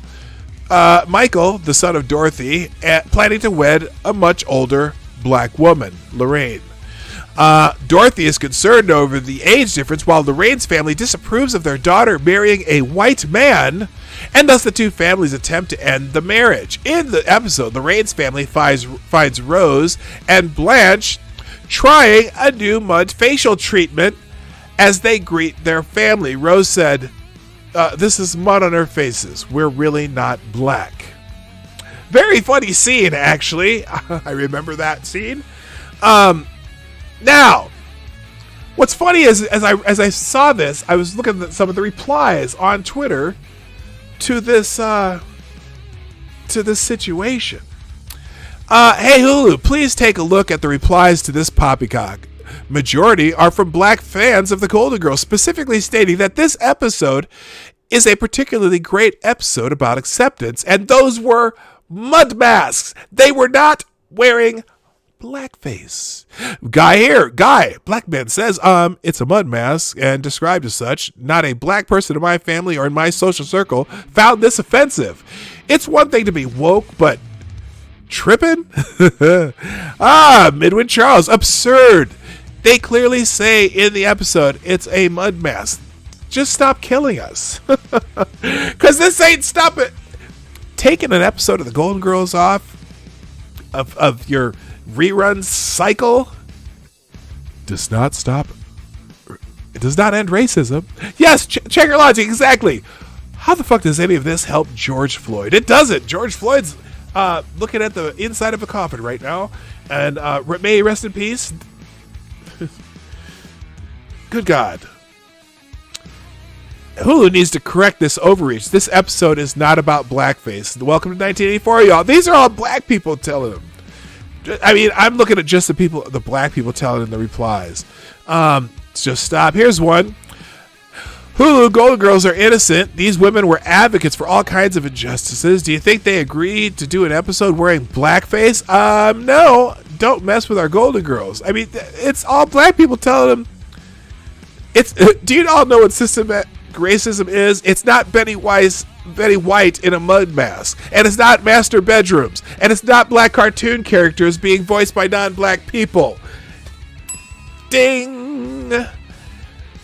the son of Dorothy, planning to wed a much older black woman, Lorraine. Dorothy is concerned over the age difference, while Lorraine's family disapproves of their daughter marrying a white man, and thus the two families attempt to end the marriage. In the episode, Lorraine's family finds Rose and Blanche trying a new mud facial treatment as they greet their family. Rose said, this is mud on our faces. We're really not black. Very funny scene, actually. I remember that scene. Now, what's funny is as I saw this, I was looking at some of the replies on Twitter to this situation. Hey Hulu, please take a look at the replies to this poppycock. Majority are from black fans of the Golden Girls, specifically stating that this episode is a particularly great episode about acceptance, and those were mud masks. They were not wearing blackface. Guy, black man says, it's a mud mask and described as such. Not a black person in my family or in my social circle found this offensive. It's one thing to be woke, but tripping? Midwin Charles, absurd. They clearly say in the episode it's a mud mask. Just stop killing us. Because this ain't stopping. Taking an episode of the Golden Girls off of your rerun cycle does not stop. It does not end racism. Yes, check your logic, exactly. How the fuck does any of this help George Floyd? It doesn't. George Floyd's looking at the inside of a coffin right now, and may he rest in peace. Good God. Hulu needs to correct this overreach. This episode is not about blackface. Welcome to 1984, y'all. These are all black people telling them. I mean, I'm looking at just the black people telling in the replies. Just stop. Here's one. Hulu, Golden Girls are innocent. These women were advocates for all kinds of injustices. Do you think they agreed to do an episode wearing blackface? No. Don't mess with our Golden Girls. I mean, it's all black people telling them. Do you all know what systematic racism is? It's not Betty White in a mud mask, and it's not master bedrooms, and it's not black cartoon characters being voiced by non-black people. Ding.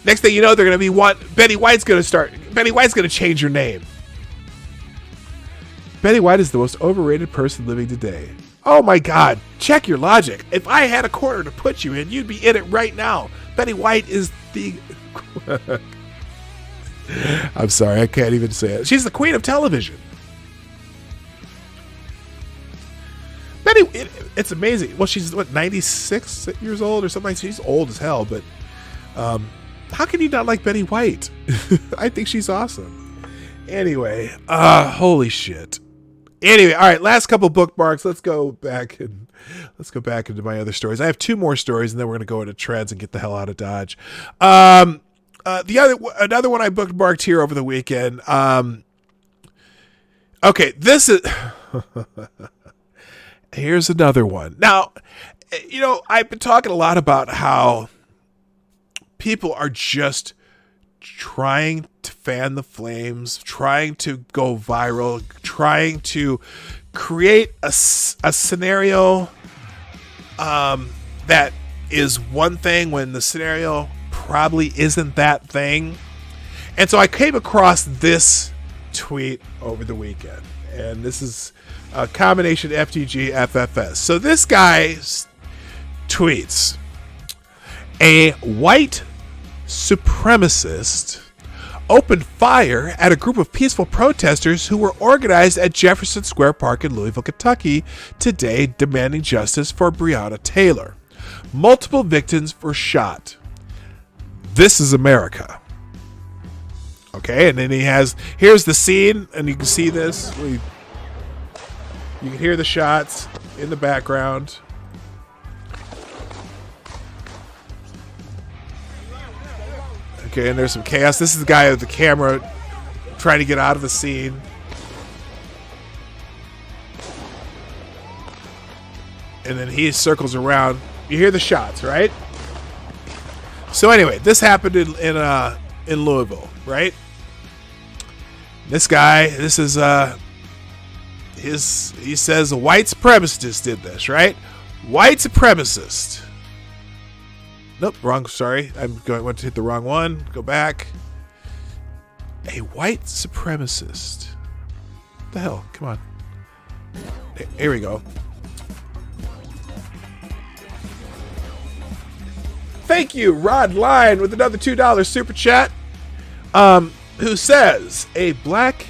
Next thing you know, they're going to be Betty White's going to change her name. Betty White is the most overrated person living today. Oh my God, check your logic. If I had a corner to put you in, you'd be in it right now. Betty White is the... I'm sorry, I can't even say it. She's the queen of television. It's amazing. Well, she's 96 years old or something. She's old as hell, but how can you not like Betty White? I think she's awesome. Anyway, holy shit. Anyway, all right, last couple bookmarks. Let's go back into my other stories. I have two more stories, and then we're going to go into trends and get the hell out of Dodge. Another one I bookmarked here over the weekend. Okay, this is here's another one. Now, you know, I've been talking a lot about how people are just trying to fan the flames, trying to go viral, trying to create a scenario that is one thing when the scenario probably isn't that thing. And so I came across this tweet over the weekend, and this is a combination FTG FFS. So this guy tweets, a white supremacist opened fire at a group of peaceful protesters who were organized at Jefferson Square Park in Louisville, Kentucky today, demanding justice for Breonna Taylor. Multiple victims were shot. This is America. Okay, and then here's the scene, and you can see this. You can hear the shots in the background. Okay, and there's some chaos. This is the guy with the camera trying to get out of the scene. And then he circles around. You hear the shots, right? So anyway, this happened in Louisville, right? This guy, this is he says a white supremacist did this, right? white supremacist. Nope, wrong. Sorry, went to hit the wrong one. Go back. A white supremacist. What the hell? Come on. Here we go. Thank you, Rod Line, with another $2 super chat. Who says a black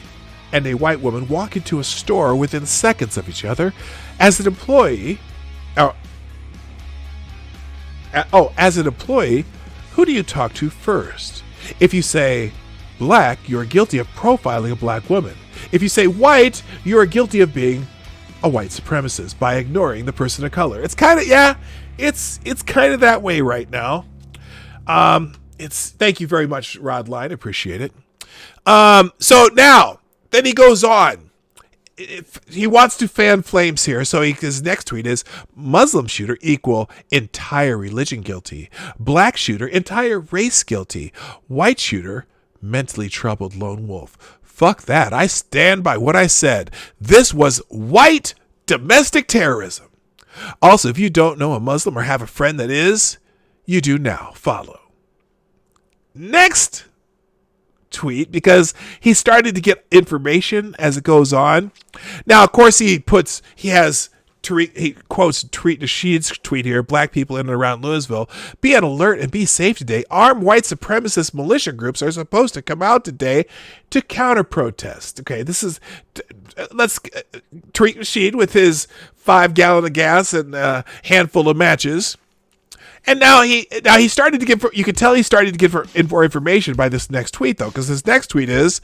and a white woman walk into a store within seconds of each other. As an employee, as an employee, who do you talk to first? If you say black, you are guilty of profiling a black woman. If you say white, you are guilty of being a white supremacist by ignoring the person of color. It's kind of, it's kind of that way right now. Thank you very much, Rod Line. Appreciate it. So now, then he goes on. He wants to fan flames here, so his next tweet is Muslim shooter equal entire religion guilty. Black shooter entire race guilty. White shooter mentally troubled lone wolf. Fuck that. I stand by what I said. This was white domestic terrorism. Also, if you don't know a Muslim or have a friend that is, you do now. Follow. Next tweet, because he started to get information as it goes on. Now, of course, he quotes Tariq Nasheed's tweet here. Black people in and around Louisville, be on alert and be safe today. Armed white supremacist militia groups are supposed to come out today to counter protest. Okay, this is Tariq Nasheed with his 5 gallon of gas and a handful of matches. And now he started to give. You can tell he started to give more information by this next tweet, though, because this next tweet is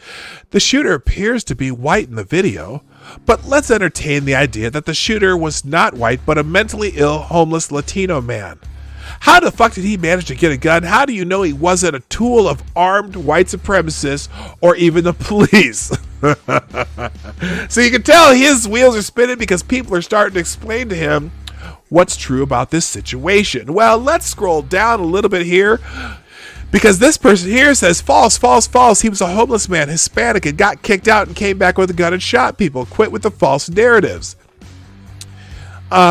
the shooter appears to be white in the video, but let's entertain the idea that the shooter was not white, but a mentally ill, homeless Latino man. How the fuck did he manage to get a gun? How do you know he wasn't a tool of armed white supremacists or even the police? So you can tell his wheels are spinning because people are starting to explain to him what's true about this situation. Well, let's scroll down a little bit here, because this person here says false, false, false. He was a homeless man, Hispanic, and got kicked out and came back with a gun and shot people. Quit with the false narratives.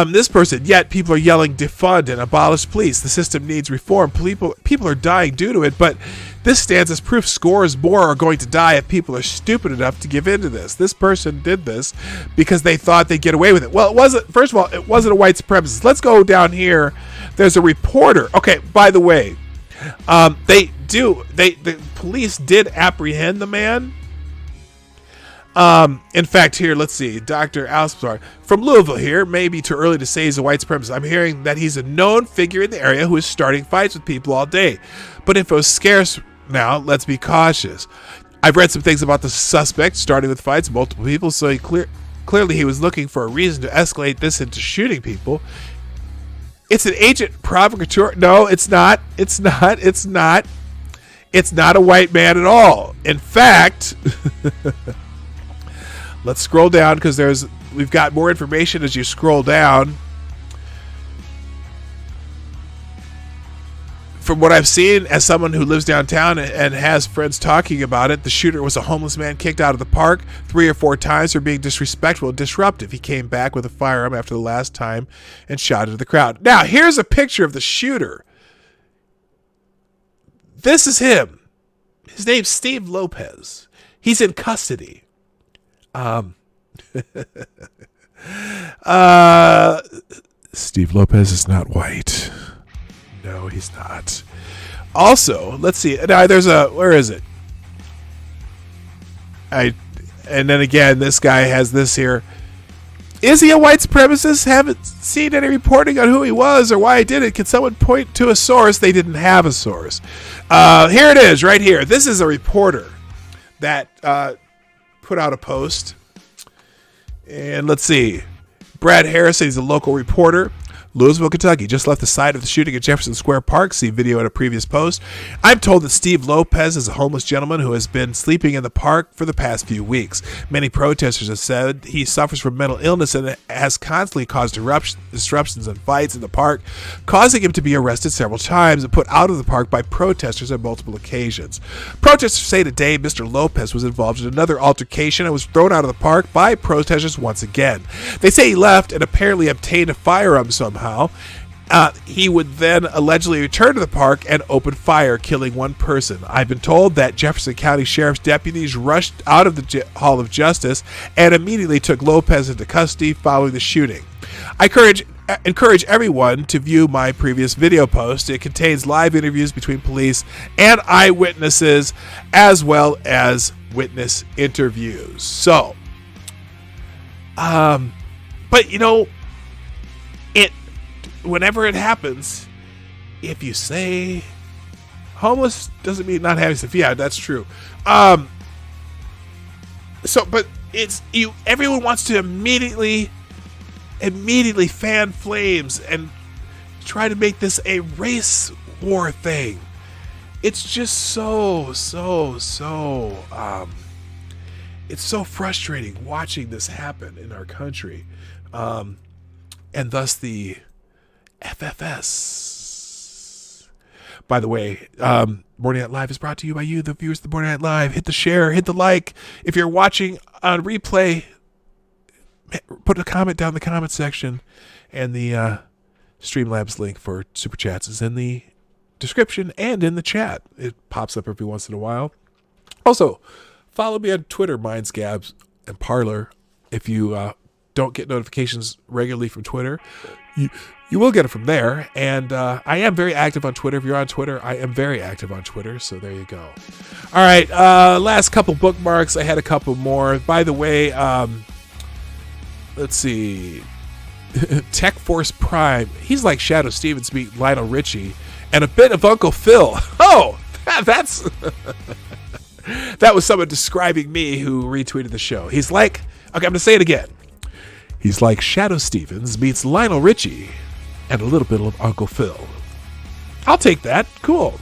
This person, yet people are yelling defund and abolish police. The system needs reform. People are dying due to it, but this stands as proof scores more are going to die if people are stupid enough to give in to this. This person did this because they thought they'd get away with it. Well, it wasn't. First of all, it wasn't a white supremacist. Let's go down here. There's a reporter. Okay, by the way, the police did apprehend the man. In fact, here, let's see, Dr. Alspar from Louisville here, maybe too early to say he's a white supremacist. I'm hearing that he's a known figure in the area who is starting fights with people all day. But info is scarce now, let's be cautious. I've read some things about the suspect starting with fights, multiple people, so clearly he was looking for a reason to escalate this into shooting people. It's an agent provocateur. No, it's not. It's not a white man at all. In fact, let's scroll down because we've got more information as you scroll down. From what I've seen as someone who lives downtown and has friends talking about it, the shooter was a homeless man kicked out of the park 3 or 4 times for being disrespectful and disruptive. He came back with a firearm after the last time and shot into the crowd. Now, here's a picture of the shooter. This is him. His name's Steve Lopez. He's in custody. Steve Lopez is not white. No, he's not. Also, let's see. Now there's where is it? And then again, this guy has this here. Is he a white supremacist? Haven't seen any reporting on who he was or why he did it. Can someone point to a source? They didn't have a source. Here it is, right here. This is a reporter that put out a post. And let's see. Brad Harris, he's a local reporter. Louisville, Kentucky, just left the site of the shooting at Jefferson Square Park. See video in a previous post. I'm told that Steve Lopez is a homeless gentleman who has been sleeping in the park for the past few weeks. Many protesters have said he suffers from mental illness and has constantly caused disruptions and fights in the park, causing him to be arrested several times and put out of the park by protesters on multiple occasions. Protesters say today Mr. Lopez was involved in another altercation and was thrown out of the park by protesters once again. They say he left and apparently obtained a firearm somehow. somehow. He would then allegedly return to the park and open fire, killing one person. I've been told that Jefferson County Sheriff's deputies rushed out of the Hall of Justice and immediately took Lopez into custody following the shooting. I encourage everyone to view my previous video post. It contains live interviews between police and eyewitnesses, as well as witness interviews. So, but whenever it happens, if you say homeless doesn't mean not having stuff. Yeah, that's true. But it's you. Everyone wants to immediately fan flames and try to make this a race war thing. It's just so it's so frustrating watching this happen in our country, and thus the FFS. By the way, Morning Night Live is brought to you by you, the viewers of the Morning Night Live. Hit the share, hit the like. If you're watching on replay, put a comment down in the comment section, and the Streamlabs link for Super Chats is in the description and in the chat. It pops up every once in a while. Also, follow me on Twitter, Mindsgabs and Parler. If you don't get notifications regularly from Twitter, you will get it from there. And I am very active on Twitter. If you're on Twitter, I am very active on Twitter. So there you go. All right. Last couple bookmarks. I had a couple more. By the way, let's see. Tech Force Prime. He's like Shadow Stevens meet Lionel Richie and a bit of Uncle Phil. Oh, that's that was someone describing me who retweeted the show. He's like, okay, I'm going to say it again. He's like Shadow Stevens meets Lionel Richie and a little bit of Uncle Phil. I'll take that. Cool.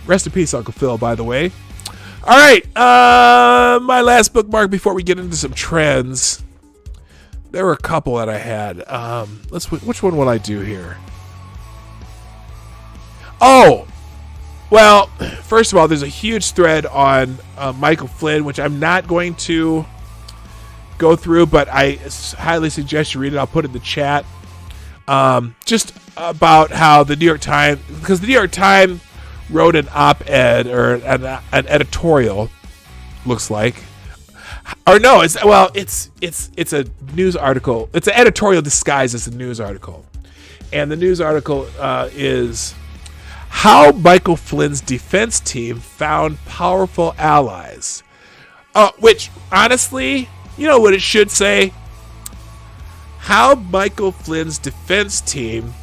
Rest in peace, Uncle Phil, by the way. All right. My last bookmark before we get into some trends. There were a couple that I had. Which one will I do here? Oh, well, first of all, there's a huge thread on Michael Flynn, which I'm not going to go through, but I highly suggest you read it. I'll put it in the chat. Just about how the New York Times, because the New York Times wrote an op-ed or an editorial, looks like. Or no, it's a news article. It's an editorial disguised as a news article. And the news article is how Michael Flynn's defense team found powerful allies. Which, honestly, you know what it should say? How Michael Flynn's defense team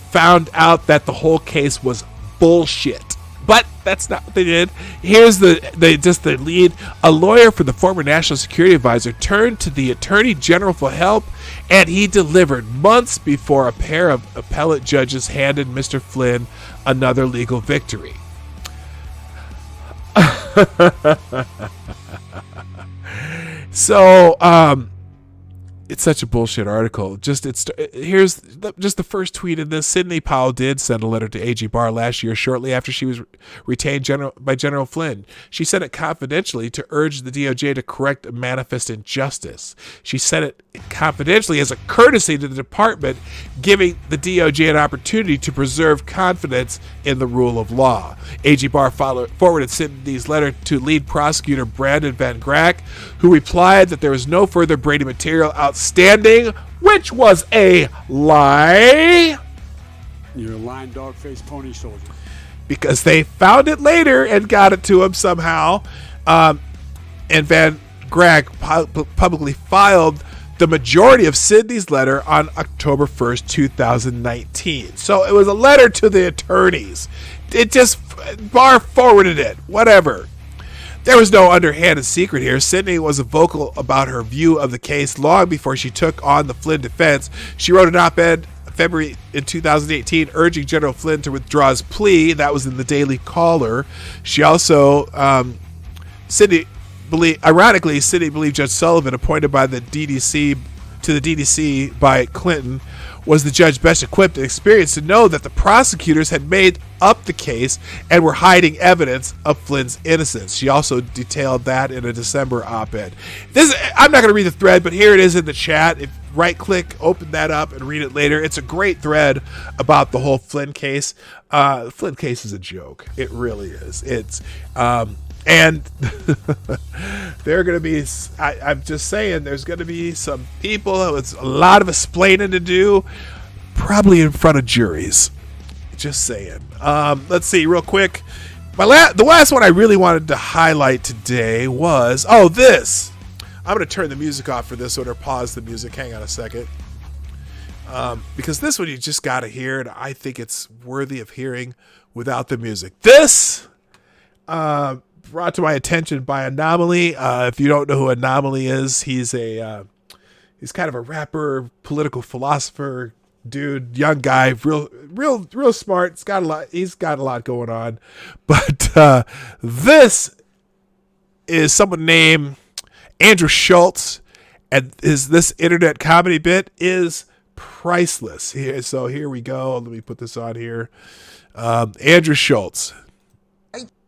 found out that the whole case was bullshit. But that's not what they did. Here's the lead. A lawyer for the former National Security Advisor turned to the Attorney General for help, and he delivered months before a pair of appellate judges handed Mr. Flynn another legal victory. So, it's such a bullshit article. Here's the first tweet in this. Sidney Powell did send a letter to AG Barr last year, shortly after she was retained by General Flynn. She sent it confidentially to urge the DOJ to correct a manifest injustice. She sent it confidentially as a courtesy to the department, giving the DOJ an opportunity to preserve confidence in the rule of law. AG Barr forwarded Sidney's letter to lead prosecutor Brandon Van Grack, who replied that there was no further Brady material outstanding, which was a lie. You're a lying dog-faced pony soldier. Because they found it later and got it to him somehow. And Van Grack publicly filed the majority of Sidney's letter on October 1st, 2019. So it was a letter to the attorneys. Barr forwarded it. Whatever. There was no underhanded secret here. Sidney was vocal about her view of the case long before she took on the Flynn defense. She wrote an op-ed February in 2018 urging General Flynn to withdraw his plea. That was in the Daily Caller. She also, Sidney believed Judge Sullivan, appointed by the DDC to the DDC by Clinton was the judge best equipped and experienced to know that the prosecutors had made up the case and were hiding evidence of Flynn's innocence. She also detailed that in a December op-ed. I'm not going to read the thread, but here it is in the chat. If right-click, open that up, and read it later. It's a great thread about the whole Flynn case. The Flynn case is a joke. It really is. It's and there are going to be, I'm just saying, there's going to be some people with a lot of explaining to do, probably in front of juries. Just saying. Let's see, real quick. The last one I really wanted to highlight today was, this. I'm going to turn the music off for this one, or pause the music. Hang on a second. Because this one you just got to hear, and I think it's worthy of hearing without the music. This, brought to my attention by Anomaly. If you don't know who Anomaly is, he's kind of a rapper, political philosopher, dude, young guy, real smart. He's got a lot going on. But this is someone named Andrew Schultz, and this internet comedy bit is priceless. So here we go. Let me put this on here. Andrew Schultz.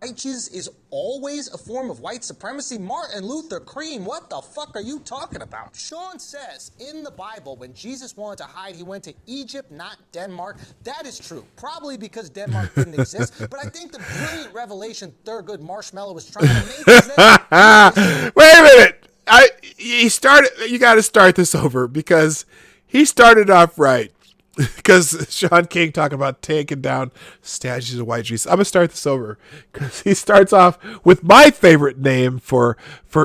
Righteous is always a form of white supremacy. Martin Luther Cream, what the fuck are you talking about? Sean says in the Bible, when Jesus wanted to hide, he went to Egypt, not Denmark. That is true. Probably because Denmark didn't exist. But I think the brilliant revelation Thurgood Marshmallow was trying to make is that... Wait a minute. You got to start this over, because he started off right. Because Sean King talking about taking down statues of white Jesus. I'm going to start this over, because he starts off with my favorite name for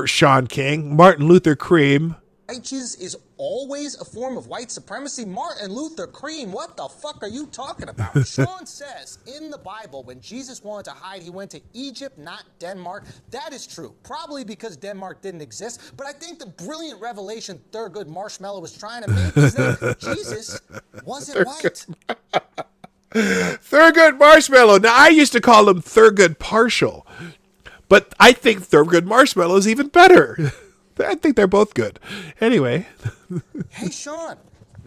Sean King, Martin Luther Cream. Righteous is always a form of white supremacy. Martin Luther Cream, what the fuck are you talking about? Sean says in the Bible, when Jesus wanted to hide, he went to Egypt, not Denmark. That is true. Probably because Denmark didn't exist. But I think the brilliant revelation Thurgood Marshmallow was trying to make is that Jesus wasn't white. Thurgood Marshmallow. Now, I used to call him Thurgood Partial, but I think Thurgood Marshmallow is even better. I think they're both good. Anyway. Hey, Sean.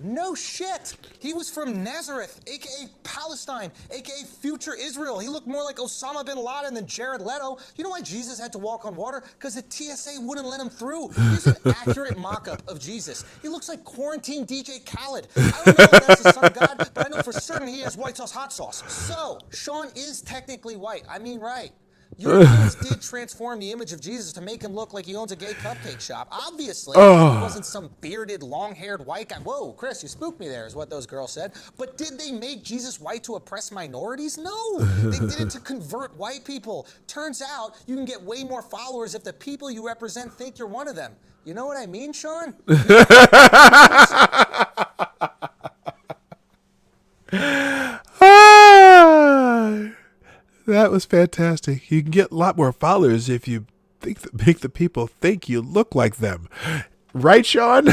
No shit. He was from Nazareth, a.k.a. Palestine, a.k.a. future Israel. He looked more like Osama bin Laden than Jared Leto. You know why Jesus had to walk on water? Because the TSA wouldn't let him through. Here's an accurate mock-up of Jesus. He looks like quarantine DJ Khaled. I don't know if that's the son of God, but I know for certain he has white sauce hot sauce. So, Sean is technically white. I mean, right. Europeans did transform the image of Jesus to make him look like he owns a gay cupcake shop. Obviously, he wasn't some bearded, long-haired white guy. Whoa, Chris, you spooked me there, is what those girls said. But did they make Jesus white to oppress minorities? No. They did it to convert white people. Turns out you can get way more followers if the people you represent think you're one of them. You know what I mean, Sean? That was fantastic. You can get a lot more followers if you make the people think you look like them. Right, Sean?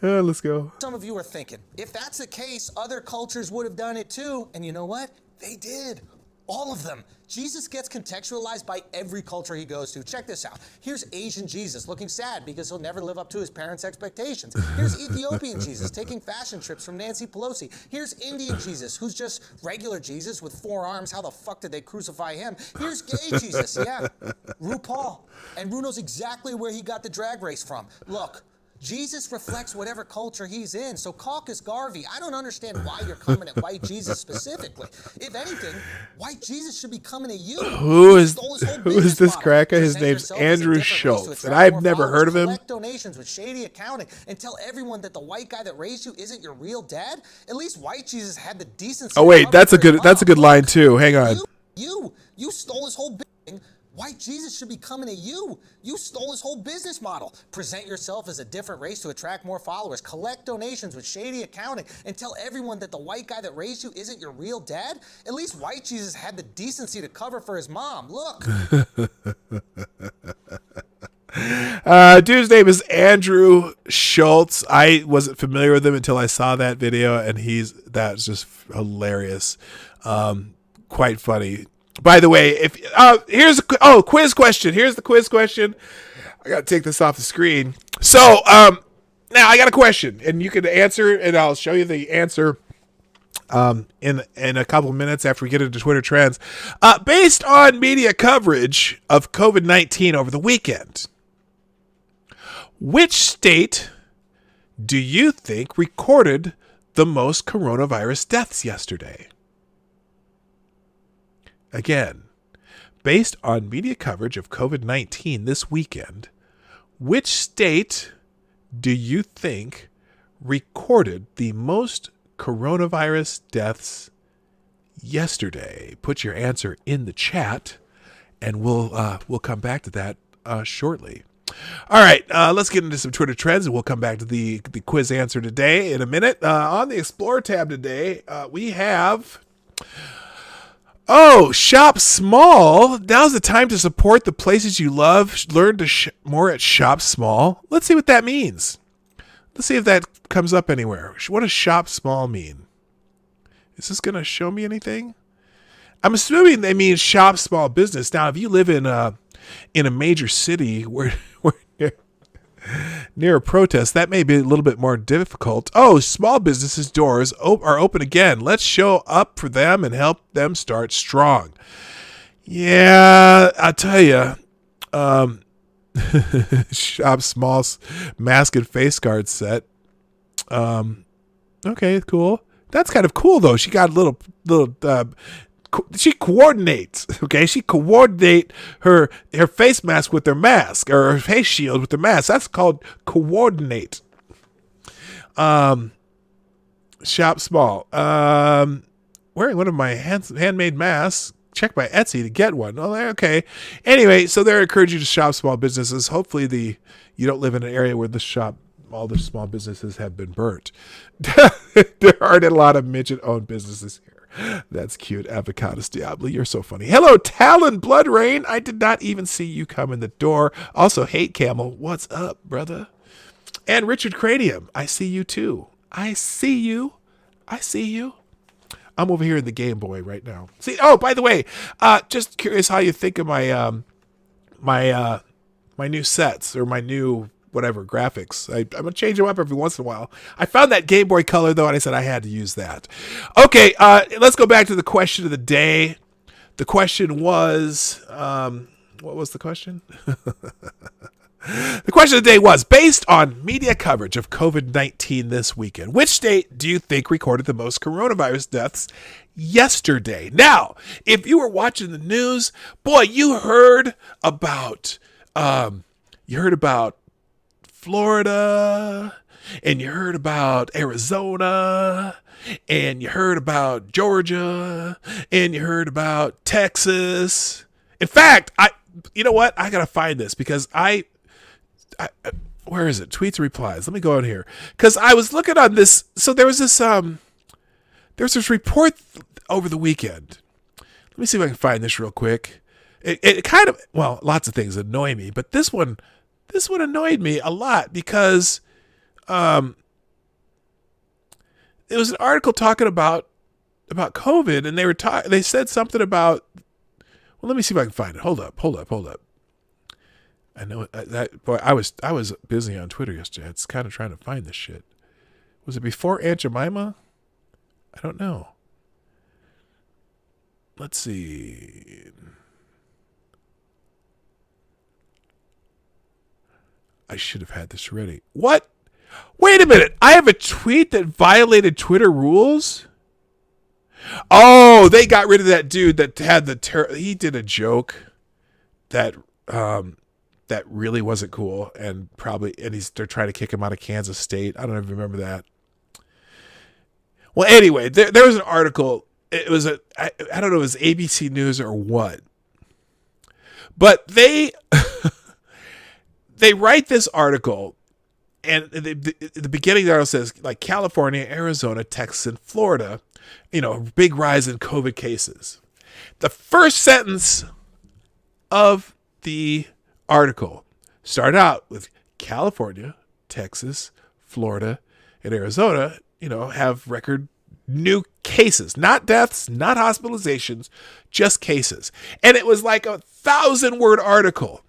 Let's go. Some of you are thinking, if that's the case, other cultures would have done it too. And you know what? They did. All of them. Jesus gets contextualized by every culture he goes to. Check this out. Here's Asian Jesus looking sad because he'll never live up to his parents' expectations. Here's Ethiopian Jesus taking fashion trips from Nancy Pelosi. Here's Indian Jesus, who's just regular Jesus with 4 arms. How the fuck did they crucify him? Here's gay Jesus, yeah. RuPaul. And Ru knows exactly where he got the drag race from. Look. Jesus reflects whatever culture he's in. So Caucus Garvey, I don't understand why you're coming at white Jesus specifically. If anything, white Jesus should be coming at you. Who is this cracker? His name's Andrew Schultz, and I've never heard of him. Collect donations with shady accounting and tell everyone that the white guy that raised you isn't your real dad. At least white Jesus had the decency. Oh wait, that's a good line too. Hang on. You stole his whole thing. White Jesus should be coming at you. You stole his whole business model. Present yourself as a different race to attract more followers. Collect donations with shady accounting and tell everyone that the white guy that raised you isn't your real dad. At least white Jesus had the decency to cover for his mom. Look. Dude's name is Andrew Schultz. I wasn't familiar with him until I saw that video, and that's just hilarious. Quite funny. By the way, quiz question. Here's the quiz question. I got to take this off the screen. So, now I got a question, and you can answer, and I'll show you the answer in a couple of minutes after we get into Twitter trends. Based on media coverage of COVID-19 over the weekend, which state do you think recorded the most coronavirus deaths yesterday? Again, based on media coverage of COVID-19 this weekend, which state do you think recorded the most coronavirus deaths yesterday? Put your answer in the chat, and we'll come back to that shortly. All right, let's get into some Twitter trends, and we'll come back to the quiz answer today in a minute. On the Explore tab today, we have... Oh, shop small. Now's the time to support the places you love. Learn to more at Shop Small. Let's see what that means. Let's see if that comes up anywhere. What does shop small mean? Is this going to show me anything? I'm assuming they mean shop small business. Now, if you live in a major city where near a protest, that may be a little bit more difficult. Oh, small businesses' doors are open again. Let's show up for them and help them start strong. Yeah, I'll tell you. Shop Small's mask and face guard set. Okay, cool. That's kind of cool, though. She got a little she coordinates, okay? She coordinate her face mask with her mask, or her face shield with her mask. That's called coordinate. Shop Small. Wearing one of my handmade masks. Check my Etsy to get one. Oh, okay. Anyway, so they're encouraging you to shop small businesses. Hopefully you don't live in an area where all the small businesses have been burnt. There aren't a lot of midget-owned businesses here. That's cute. Avocados Diablo, you're so funny. Hello, Talon Blood Rain. I did not even see you come in the door. Also, Hate Camel. What's up, brother? And Richard Cranium. I see you too. I see you. I'm over here in the Game Boy right now. See. Oh, by the way, just curious how you think of my my new sets, or my new whatever graphics. I'm gonna change them up every once in a while. I found that Game Boy Color though, and I said I had to use that. Okay, let's go back to the question of the day. The question was, what was the question? The question of the day was, based on media coverage of COVID-19 this weekend, which state do you think recorded the most coronavirus deaths yesterday? Now, if you were watching the news, boy, you heard about Florida, and you heard about Arizona, and you heard about Georgia, and you heard about Texas. In fact, you know what? I gotta find this because where is it? Tweets and replies. Let me go in here because I was looking on this. So there was this report over the weekend. Let me see if I can find this real quick. It kind of, well, lots of things annoy me, but this one annoyed me a lot because it was an article talking about COVID, and they said something about. Well, let me see if I can find it. Hold up. I know that boy. I was busy on Twitter yesterday. It's kind of trying to find this shit. Was it before Aunt Jemima? I don't know. Let's see. I should have had this ready. What? Wait a minute. I have a tweet that violated Twitter rules? Oh, they got rid of that dude that had he did a joke that really wasn't cool, and they're trying to kick him out of Kansas State. I don't even remember that. Well, anyway, there was an article. It was I don't know if it was ABC News or what, but they write this article, and the beginning of the article says, like, California, Arizona, Texas, and Florida, big rise in COVID cases. The first sentence of the article started out with California, Texas, Florida, and Arizona, have record new cases, not deaths, not hospitalizations, just cases. And it was like a 1,000-word article.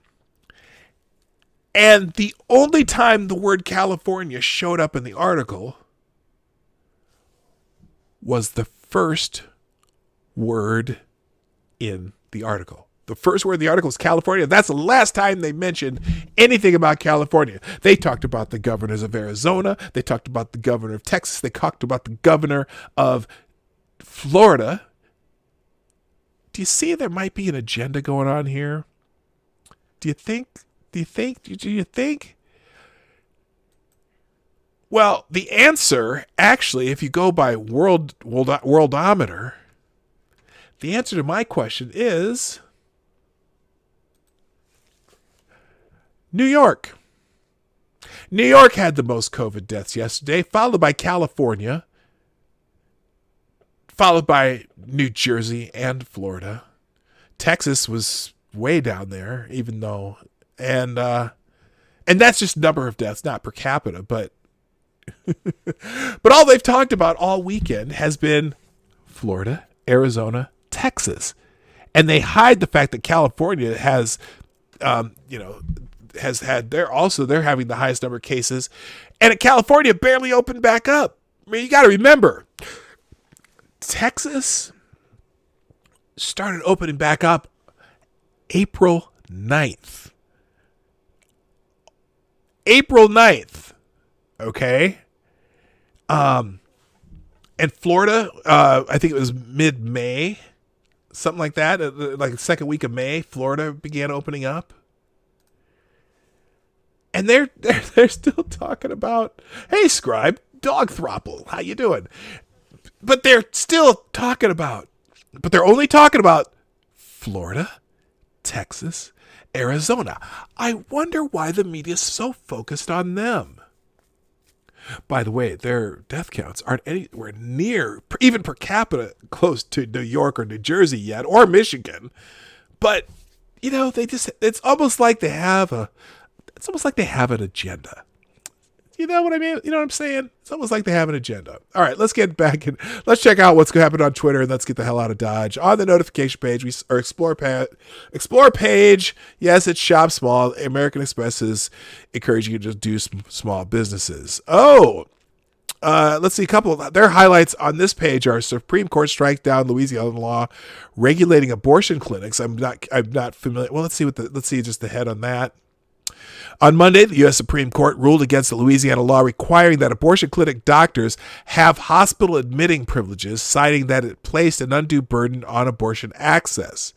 And the only time the word California showed up in the article was the first word in the article. The first word in the article is California. That's the last time they mentioned anything about California. They talked about the governors of Arizona. They talked about the governor of Texas. They talked about the governor of Florida. Do you see there might be an agenda going on here? Do you think? Well, the answer, actually, if you go by Worldometer, the answer to my question is New York. New York had the most COVID deaths yesterday, followed by California, followed by New Jersey and Florida. Texas was way down there, even though, and that's just number of deaths, not per capita, but all they've talked about all weekend has been Florida, Arizona, Texas, and they hide the fact that California has, has had, they're having the highest number of cases, and California barely opened back up. I mean, you got to remember, Texas started opening back up April 9th. April 9th. Okay. And Florida, I think it was mid-May, something like that. Like the second week of May, Florida began opening up. And they're still talking about, hey, Scribe, dog throttle, how you doing? But they're still talking about, but they're only talking about Florida, Texas, Arizona. I wonder why the media is so focused on them. By the way, their death counts aren't anywhere near, even per capita, close to New York or New Jersey yet, or Michigan. But, it's almost like they have an agenda. You know what I mean? You know what I'm saying? It's almost like they have an agenda. All right, let's get back and let's check out what's going to happen on Twitter, and let's get the hell out of Dodge. On the notification page, Explore page. Yes, it's shop small. American Express is encouraging you to just do small businesses. Oh, let's see. A couple of their highlights on this page are Supreme Court strike down Louisiana law regulating abortion clinics. I'm not familiar. Well, let's see just the head on that. On Monday, the U.S. Supreme Court ruled against the Louisiana law requiring that abortion clinic doctors have hospital admitting privileges, citing that it placed an undue burden on abortion access.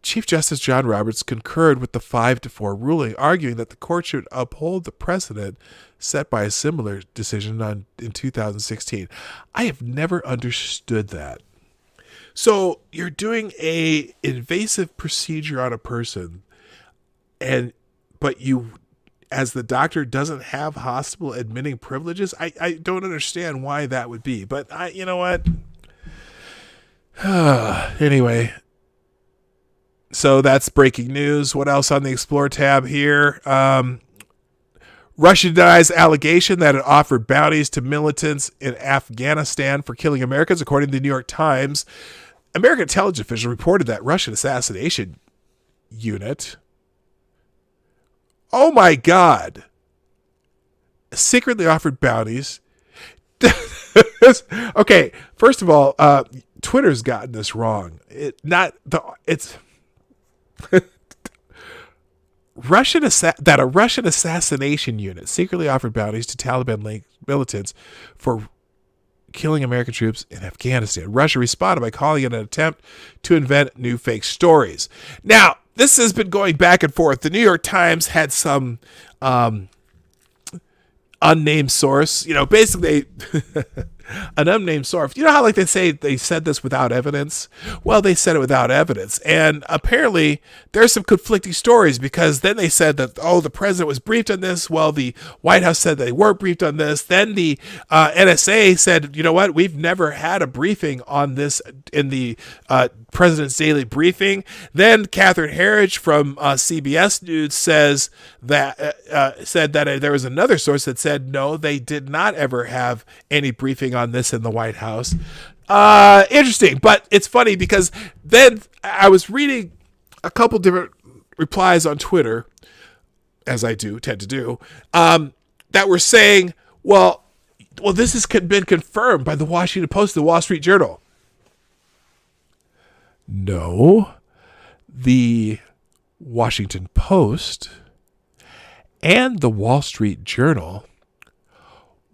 Chief Justice John Roberts concurred with the 5-4 ruling, arguing that the court should uphold the precedent set by a similar decision in 2016. I have never understood that. So you're doing a invasive procedure on a person, but you, as the doctor, doesn't have hospital admitting privileges. I don't understand why that would be, but you know what? Anyway, so that's breaking news. What else on the Explore tab here? Russia denies allegation that it offered bounties to militants in Afghanistan for killing Americans, according to the New York Times. American intelligence officials reported that Russian assassination unit, oh my God, secretly offered bounties. Okay, first of all, Twitter's gotten this wrong. It's a Russian assassination unit secretly offered bounties to Taliban militants for killing American troops in Afghanistan. Russia responded by calling it an attempt to invent new fake stories. Now, this has been going back and forth. The New York Times had some unnamed source, basically an unnamed source. You know how they say they said this without evidence? Well, they said it without evidence. And apparently there's some conflicting stories, because then they said that, the president was briefed on this. Well, the White House said they weren't briefed on this. Then the NSA said, you know what? We've never had a briefing on this in the president's daily briefing. Then Catherine Herridge from CBS News said that there was another source that said, no, they did not ever have any briefing on this in the White House. Interesting, but it's funny because then I was reading a couple different replies on Twitter, as I tend to do, that were saying, well, this has been confirmed by the Washington Post, the Wall Street Journal. No, the Washington Post and the Wall Street Journal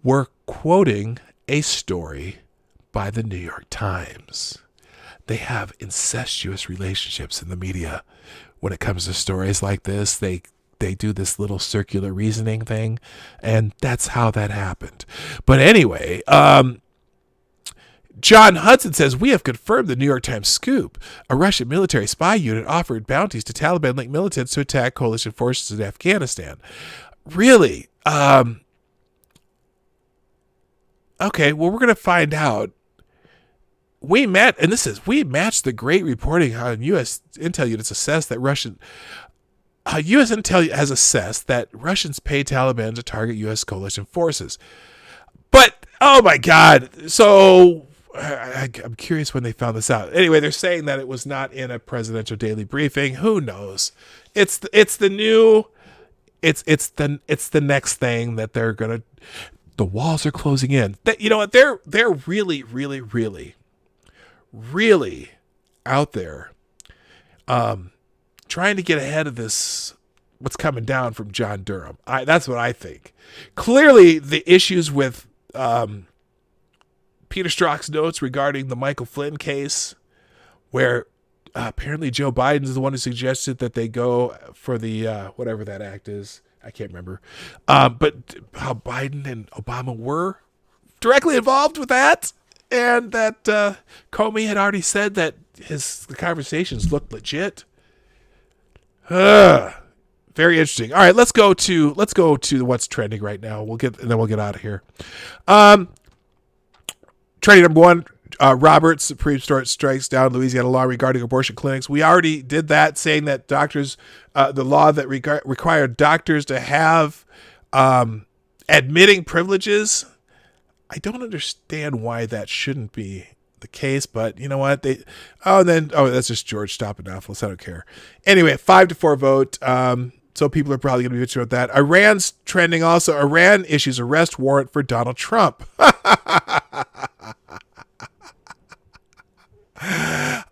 were quoting a story by the New York Times. They have incestuous relationships in the media when it comes to stories like this. They do this little circular reasoning thing, and that's how that happened. But anyway, John Hudson says, we have confirmed the New York Times scoop. A Russian military spy unit offered bounties to Taliban-linked militants to attack coalition forces in Afghanistan. Really? Okay, well, we're going to find out. We matched the great reporting on U.S. intel units assessed that U.S. intel has assessed that Russians pay Taliban to target U.S. coalition forces. But, oh my God. So I'm curious when they found this out. Anyway, they're saying that it was not in a presidential daily briefing. Who knows? It's the next thing that they're going to, the walls are closing in. You know what? They're really, really, really, really out there trying to get ahead of this, what's coming down from John Durham. That's what I think. Clearly, the issues with Peter Strzok's notes regarding the Michael Flynn case, where apparently Joe Biden is the one who suggested that they go for the whatever that act is. I can't remember. But how Biden and Obama were directly involved with that, and that Comey had already said that the conversations looked legit. Very interesting. All right, let's go to what's trending right now. We'll get out of here. Trending number one, Roberts, Supreme Court strikes down Louisiana law regarding abortion clinics. We already did that, saying that doctors, the law that required doctors to have admitting privileges. I don't understand why that shouldn't be the case, but you know what? That's just George Stephanopoulos. I don't care. Anyway, 5-4 vote. So people are probably going to be bitching about that. Iran's trending also. Iran issues arrest warrant for Donald Trump.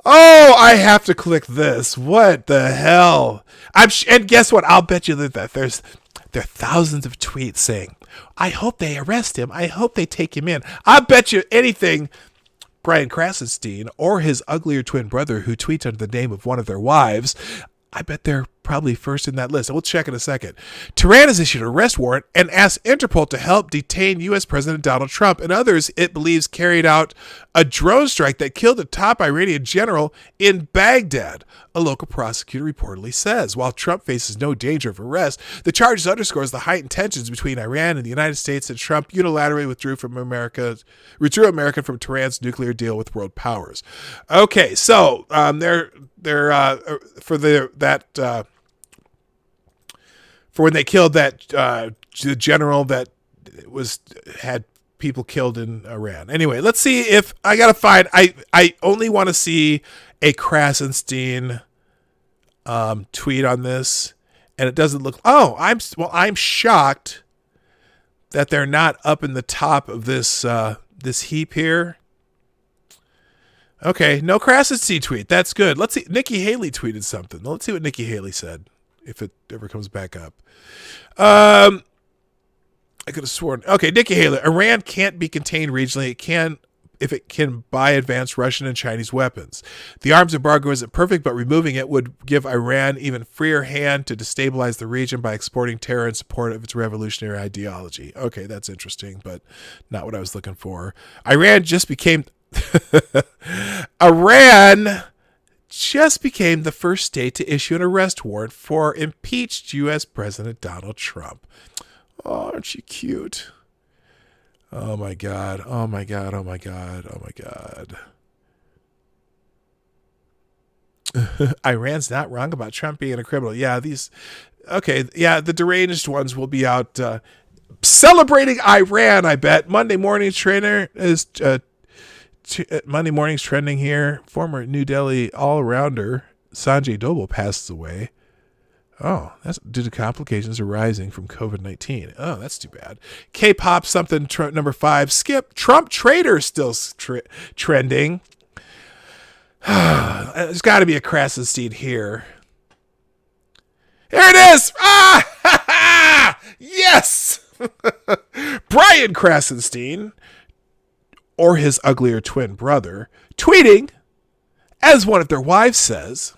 Oh, I have to click this. What the hell? And guess what? I'll bet you that there are thousands of tweets saying, I hope they arrest him. I hope they take him in. I bet you anything Brian Krasenstein or his uglier twin brother who tweets under the name of one of their wives, I bet they're probably first in that list. We'll check in a second. Tehran has issued an arrest warrant and asked Interpol to help detain U.S. President Donald Trump and others it believes carried out a drone strike that killed a top Iranian general in Baghdad, a local prosecutor reportedly says. While Trump faces no danger of arrest, the charges underscores the heightened tensions between Iran and the United States, and Trump unilaterally withdrew America from Tehran's nuclear deal with world powers. Okay, so for when they killed that the general that had people killed in Iran. Anyway, let's see if I gotta find. I only want to see a Krasenstein tweet on this, and it doesn't look. Oh, I'm shocked that they're not up in the top of this heap here. Okay, no Krasenstein tweet. That's good. Let's see. Nikki Haley tweeted something. Let's see what Nikki Haley said, if it ever comes back up. I could have sworn. Okay, Nikki Haley. Iran can't be contained regionally. It can if it can buy advanced Russian and Chinese weapons. The arms embargo isn't perfect, but removing it would give Iran even freer hand to destabilize the region by exporting terror in support of its revolutionary ideology. Okay, that's interesting, but not what I was looking for. Iran just became the first state to issue an arrest warrant for impeached U.S. President Donald Trump. Oh, aren't you cute? Oh my God. Oh my God. Oh my God. Oh my God. Iran's not wrong about Trump being a criminal. Yeah, the deranged ones will be out celebrating Iran, I bet. Monday morning's trending here. Former New Delhi all-rounder Sanjay Doval passes away. Oh, that's due to complications arising from COVID-19. Oh, that's too bad. K-pop something number 5. Skip. Trump traitor still trending. There's got to be a Krasenstein here. Here it is. Ah! Yes. Brian Krasenstein, or his uglier twin brother, tweeting, as one of their wives says,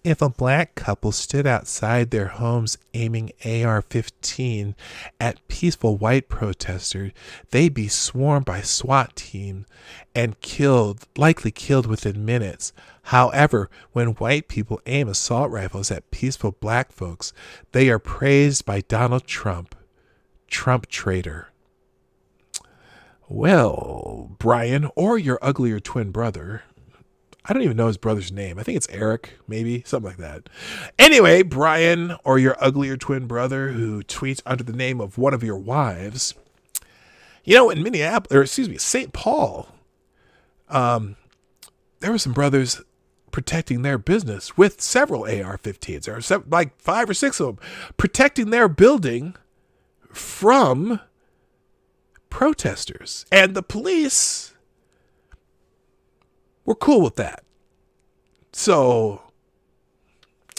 if a black couple stood outside their homes aiming AR-15 at peaceful white protesters, they'd be swarmed by SWAT teams and likely killed within minutes. However, when white people aim assault rifles at peaceful black folks, they are praised by Donald Trump. Trump traitor. Well, Brian, or your uglier twin brother, I don't even know his brother's name. I think it's Eric, maybe, something like that. Anyway, Brian, or your uglier twin brother who tweets under the name of one of your wives. You know, in St. Paul, there were some brothers protecting their business with several AR-15s, or like 5 or 6 of them, protecting their building from protesters. And the police we're cool with that. So,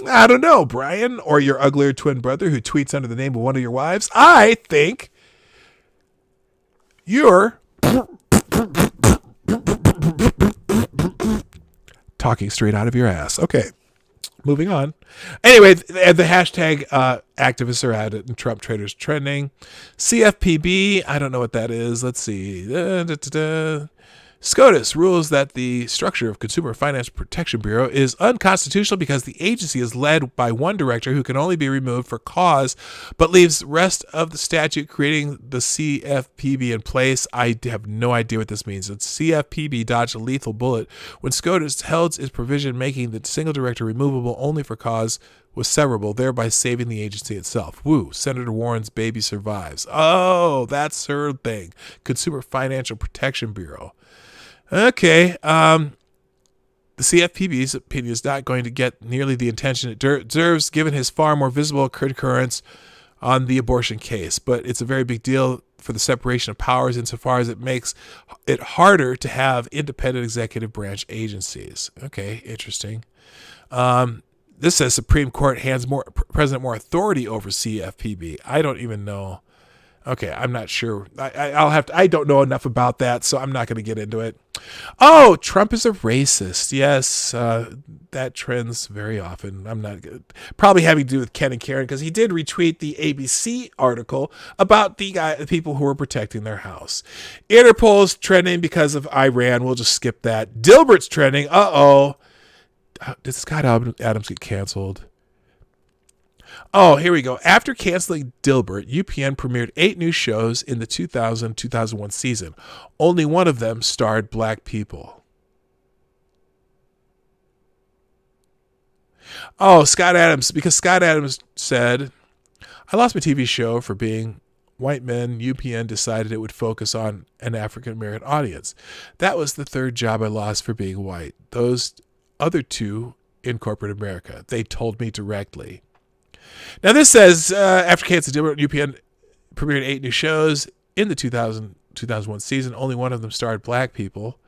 I don't know, Brian, or your uglier twin brother who tweets under the name of one of your wives. I think you're talking straight out of your ass. Okay, moving on. Anyway, the hashtag activists are at it and Trump traitors trending. CFPB, I don't know what that is. Let's see. SCOTUS rules that the structure of Consumer Financial Protection Bureau is unconstitutional because the agency is led by one director who can only be removed for cause, but leaves the rest of the statute creating the CFPB in place. I have no idea what this means. It's CFPB dodged a lethal bullet when SCOTUS held its provision making the single director removable only for cause was severable, thereby saving the agency itself. Woo, Senator Warren's baby survives. Oh, that's her thing. Consumer Financial Protection Bureau. Okay, the CFPB's opinion is not going to get nearly the attention it deserves, given his far more visible concurrence on the abortion case. But it's a very big deal for the separation of powers insofar as it makes it harder to have independent executive branch agencies. Okay, interesting. This says Supreme Court hands President more authority over CFPB. I don't even know. Okay, I'm not sure. I don't know enough about that, so I'm not going to get into it. Oh, Trump is a racist. Yes, that trends very often. I'm not good. Probably having to do with Ken and Karen because he did retweet the ABC article about the people who were protecting their house. Interpol's trending because of Iran. We'll just skip that. Dilbert's trending. Uh-oh. Did Scott Adams get canceled? Oh, here we go. After canceling Dilbert, UPN premiered 8 new shows in the 2000-2001 season. Only one of them starred black people. Oh, Scott Adams. Because Scott Adams said, I lost my TV show for being white men. UPN decided it would focus on an African-American audience. That was the 3rd job I lost for being white. Those other 2 in corporate America. They told me directly. Now this says, after canceling Dilbert, UPN premiered 8 new shows in the 2000-2001 season. Only one of them starred black people.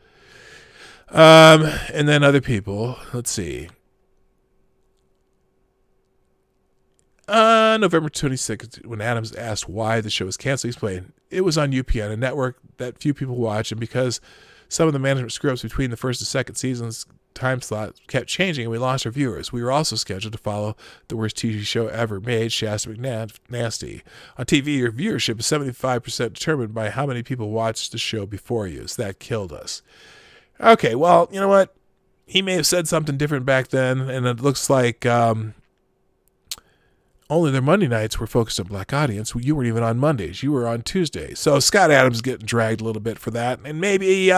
And then other people. Let's see. November 26th, when Adams asked why the show was canceled, he explained, it was on UPN, a network that few people watch, and because some of the management screw-ups between the first and second seasons, time slot kept changing and we lost our viewers. We were also scheduled to follow the worst TV show ever made, Shasta McNasty. On TV, your viewership is 75% determined by how many people watched the show before you. So that killed us. Okay, well, you know what? He may have said something different back then, and it looks like only their Monday nights were focused on black audience. You weren't even on Mondays. You were on Tuesdays. So Scott Adams getting dragged a little bit for that. And maybe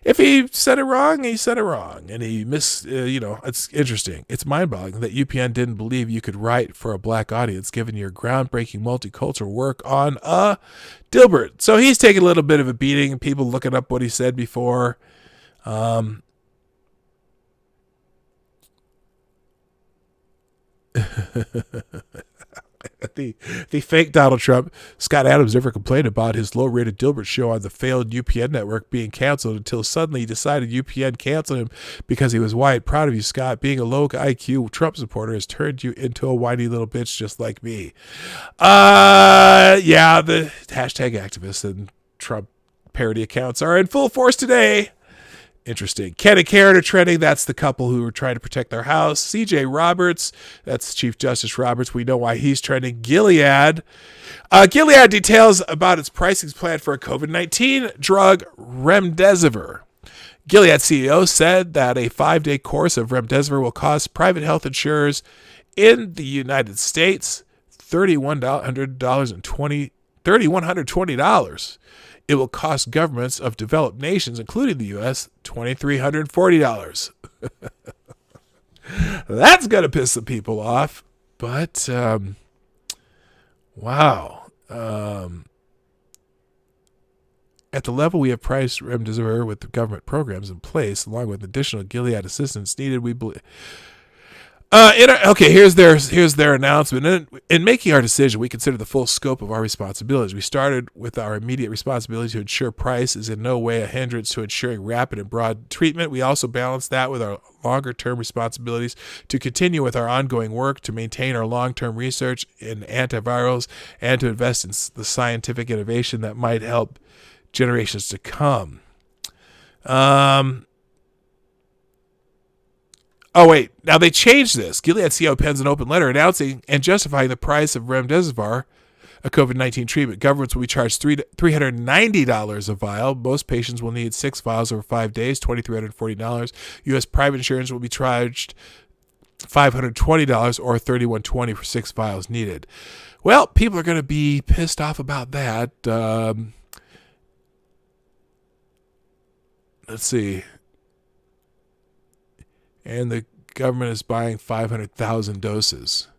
if he said it wrong, he said it wrong. And he it's interesting. It's mind-boggling that UPN didn't believe you could write for a black audience given your groundbreaking multicultural work on Dilbert. So he's taking a little bit of a beating. People looking up what he said before. The fake Donald Trump, Scott Adams, never complained about his low-rated Dilbert show on the failed UPN network being canceled until suddenly he decided UPN canceled him because he was white. Proud of you, Scott. Being a low IQ Trump supporter has turned you into a whiny little bitch just like me. Yeah, the hashtag activists and Trump parody accounts are in full force today. Interesting. Ken and Karen are trending. That's the couple who are trying to protect their house. CJ Roberts, that's Chief Justice Roberts. We know why he's trending. Gilead. Gilead details about its pricing plan for a COVID-19 drug, remdesivir. Gilead CEO said that a 5-day course of remdesivir will cost private health insurers in the United States $3,120. It will cost governments of developed nations, including the U.S., $2,340. That's going to piss some people off. But, wow. At the level we have priced remdesivir with the government programs in place, along with additional Gilead assistance needed, we believe... here's their announcement. In making our decision, we consider the full scope of our responsibilities. We started with our immediate responsibility to ensure price is in no way a hindrance to ensuring rapid and broad treatment. We also balance that with our longer-term responsibilities to continue with our ongoing work, to maintain our long-term research in antivirals, and to invest in the scientific innovation that might help generations to come. Oh, wait. Now they changed this. Gilead CEO pens an open letter announcing and justifying the price of remdesivir, a COVID-19 treatment. Governments will be charged $390 a vial. Most patients will need 6 vials over 5 days, $2,340. U.S. private insurance will be charged $520 or $3,120 for 6 vials needed. Well, people are going to be pissed off about that. Let's see. And the government is buying 500,000 doses.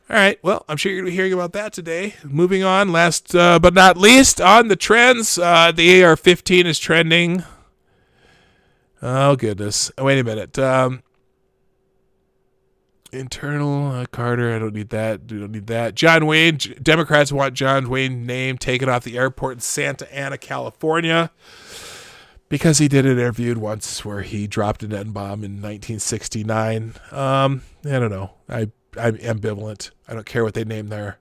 All right, well, I'm sure you're going to be hearing about that today. Moving on, last but not least, on the trends, the AR-15 is trending. Oh, goodness. Wait a minute. Internal, Carter, I don't need that. We don't need that. John Wayne, Democrats want John Wayne's name taken off the airport in Santa Ana, California, because he did an interview once where he dropped an N-bomb in 1969. I don't know. I'm ambivalent. I don't care what they name their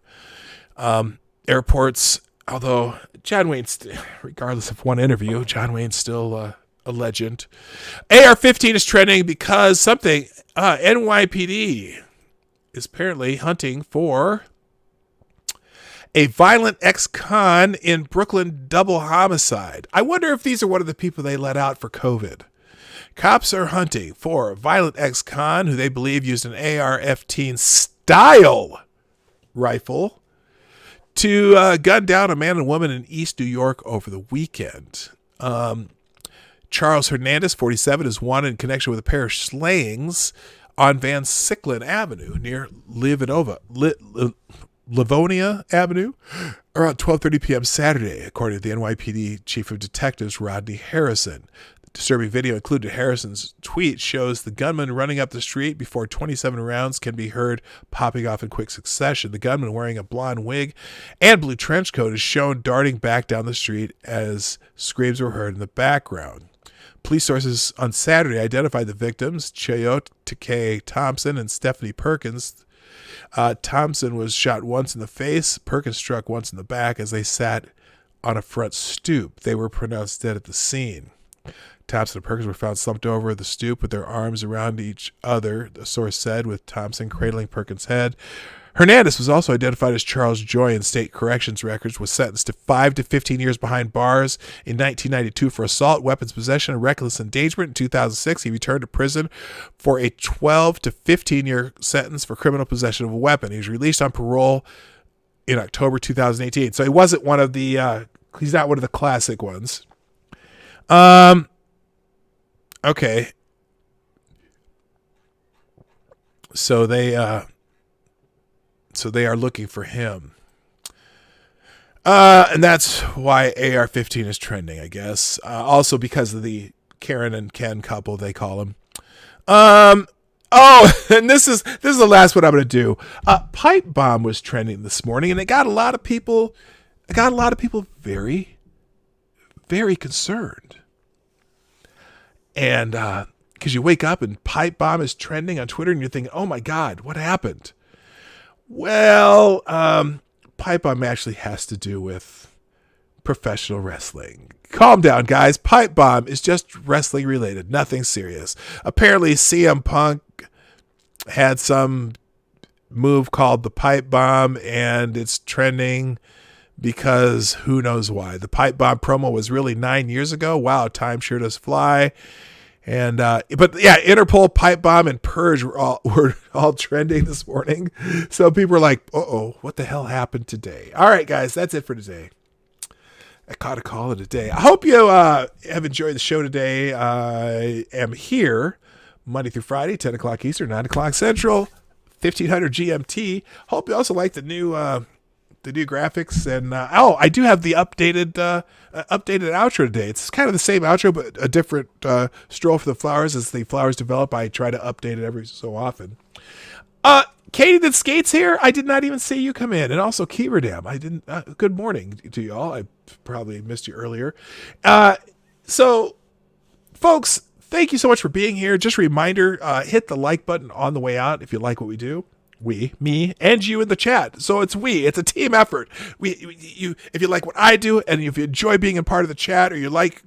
airports. Although John Wayne's, regardless of one interview, John Wayne's still a legend. AR-15 is trending because something NYPD is apparently hunting for a violent ex-con in Brooklyn double homicide. I wonder if these are one of the people they let out for COVID. Cops are hunting for a violent ex-con who they believe used an AR-15 style rifle to gun down a man and woman in East New York over the weekend. Charles Hernandez, 47, is wanted in connection with a pair of slayings on Van Siclen Avenue near Livonia Avenue around 12:30 p.m. Saturday, according to the NYPD Chief of Detectives Rodney Harrison. The disturbing video included Harrison's tweet shows the gunman running up the street before 27 rounds can be heard popping off in quick succession. The gunman, wearing a blonde wig and blue trench coat, is shown darting back down the street as screams were heard in the background. Police sources on Saturday identified the victims, Chayot Takei Thompson and Stephanie Perkins. Thompson was shot once in the face. Perkins struck once in the back as they sat on a front stoop. They were pronounced dead at the scene. Thompson and Perkins were found slumped over the stoop with their arms around each other, the source said, with Thompson cradling Perkins' head. Hernandez was also identified as Charles Joy in state corrections records, was sentenced to 5 to 15 years behind bars in 1992 for assault, weapons possession, and reckless endangerment. In 2006, he returned to prison for a 12 to 15-year sentence for criminal possession of a weapon. He was released on parole in October 2018. So he wasn't one of the, he's not one of the classic ones. Okay. So they are looking for him. And that's why AR-15 is trending, I guess. Also because of the Karen and Ken couple, they call him. Oh, and this is the last one I'm going to do. Pipe bomb was trending this morning, and it got a lot of people. Very, very concerned. And because you wake up and pipe bomb is trending on Twitter, and you're thinking, "Oh my God, what happened?" Well, pipe bomb actually has to do with professional wrestling. Calm down, guys. Pipe bomb is just wrestling related, nothing serious. Apparently, CM Punk had some move called the pipe bomb, and it's trending because who knows why. The pipe bomb promo was really 9 years ago. Wow, time sure does fly. And but yeah, Interpol, pipe bomb, and purge were all trending this morning. So people were like, "Uh-oh, what the hell happened today?" All right, guys, that's it for today. I caught a call of the day. I hope you have enjoyed the show today. I am here Monday through Friday, 10 o'clock Eastern, 9 o'clock Central, 1500 GMT. Hope you also like the new graphics. And I do have the updated outro today. It's kind of the same outro, but a different stroll for the flowers. As the flowers develop, I try to update it every so often. Katie that skates here. I did not even see you come in, and also Keeverdam. I didn't. Good morning to y'all. I probably missed you earlier. So, folks, thank you so much for being here. Just a reminder: hit the like button on the way out if you like what we do. Me, and you in the chat. So it's a team effort. You, if you like what I do, and if you enjoy being a part of the chat, or you like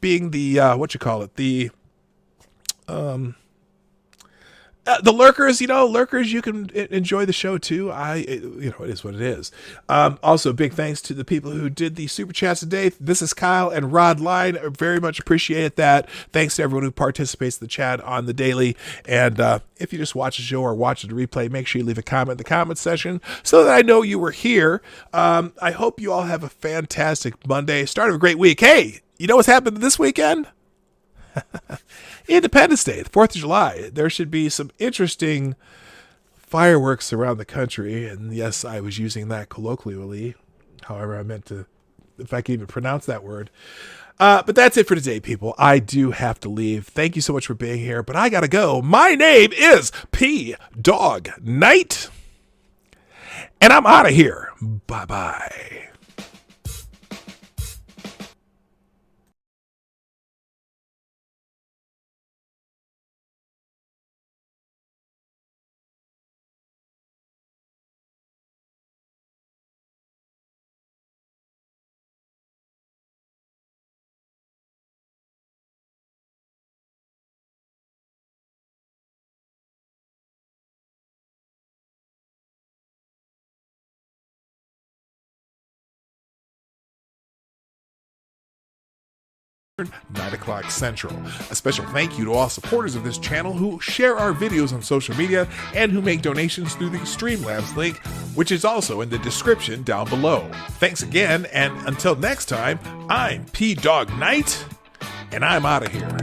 being the the lurkers, you can enjoy the show too. It is what it is. Also, big thanks to the people who did the super chats today. This is Kyle and Rod Line. I very much appreciate that. Thanks to everyone who participates in the chat on the daily. And if you just watch the show or watch the replay, make sure you leave a comment in the comment section so that I know you were here. I hope you all have a fantastic Monday. Start of a great week. Hey, you know what's happened this weekend? Independence Day, the 4th of July. There should be some interesting fireworks around the country. And yes, I was using that colloquially. However, I meant to, if I can even pronounce that word. But that's it for today, people. I do have to leave. Thank you so much for being here, but I gotta go. My name is PDawg Knight, and I'm out of here. Bye-bye. Eastern, 9 o'clock Central. A special thank you to all supporters of this channel who share our videos on social media and who make donations through the Streamlabs link, which is also in the description down below. Thanks again, and until next time, I'm PDawg Knight, and I'm out of here.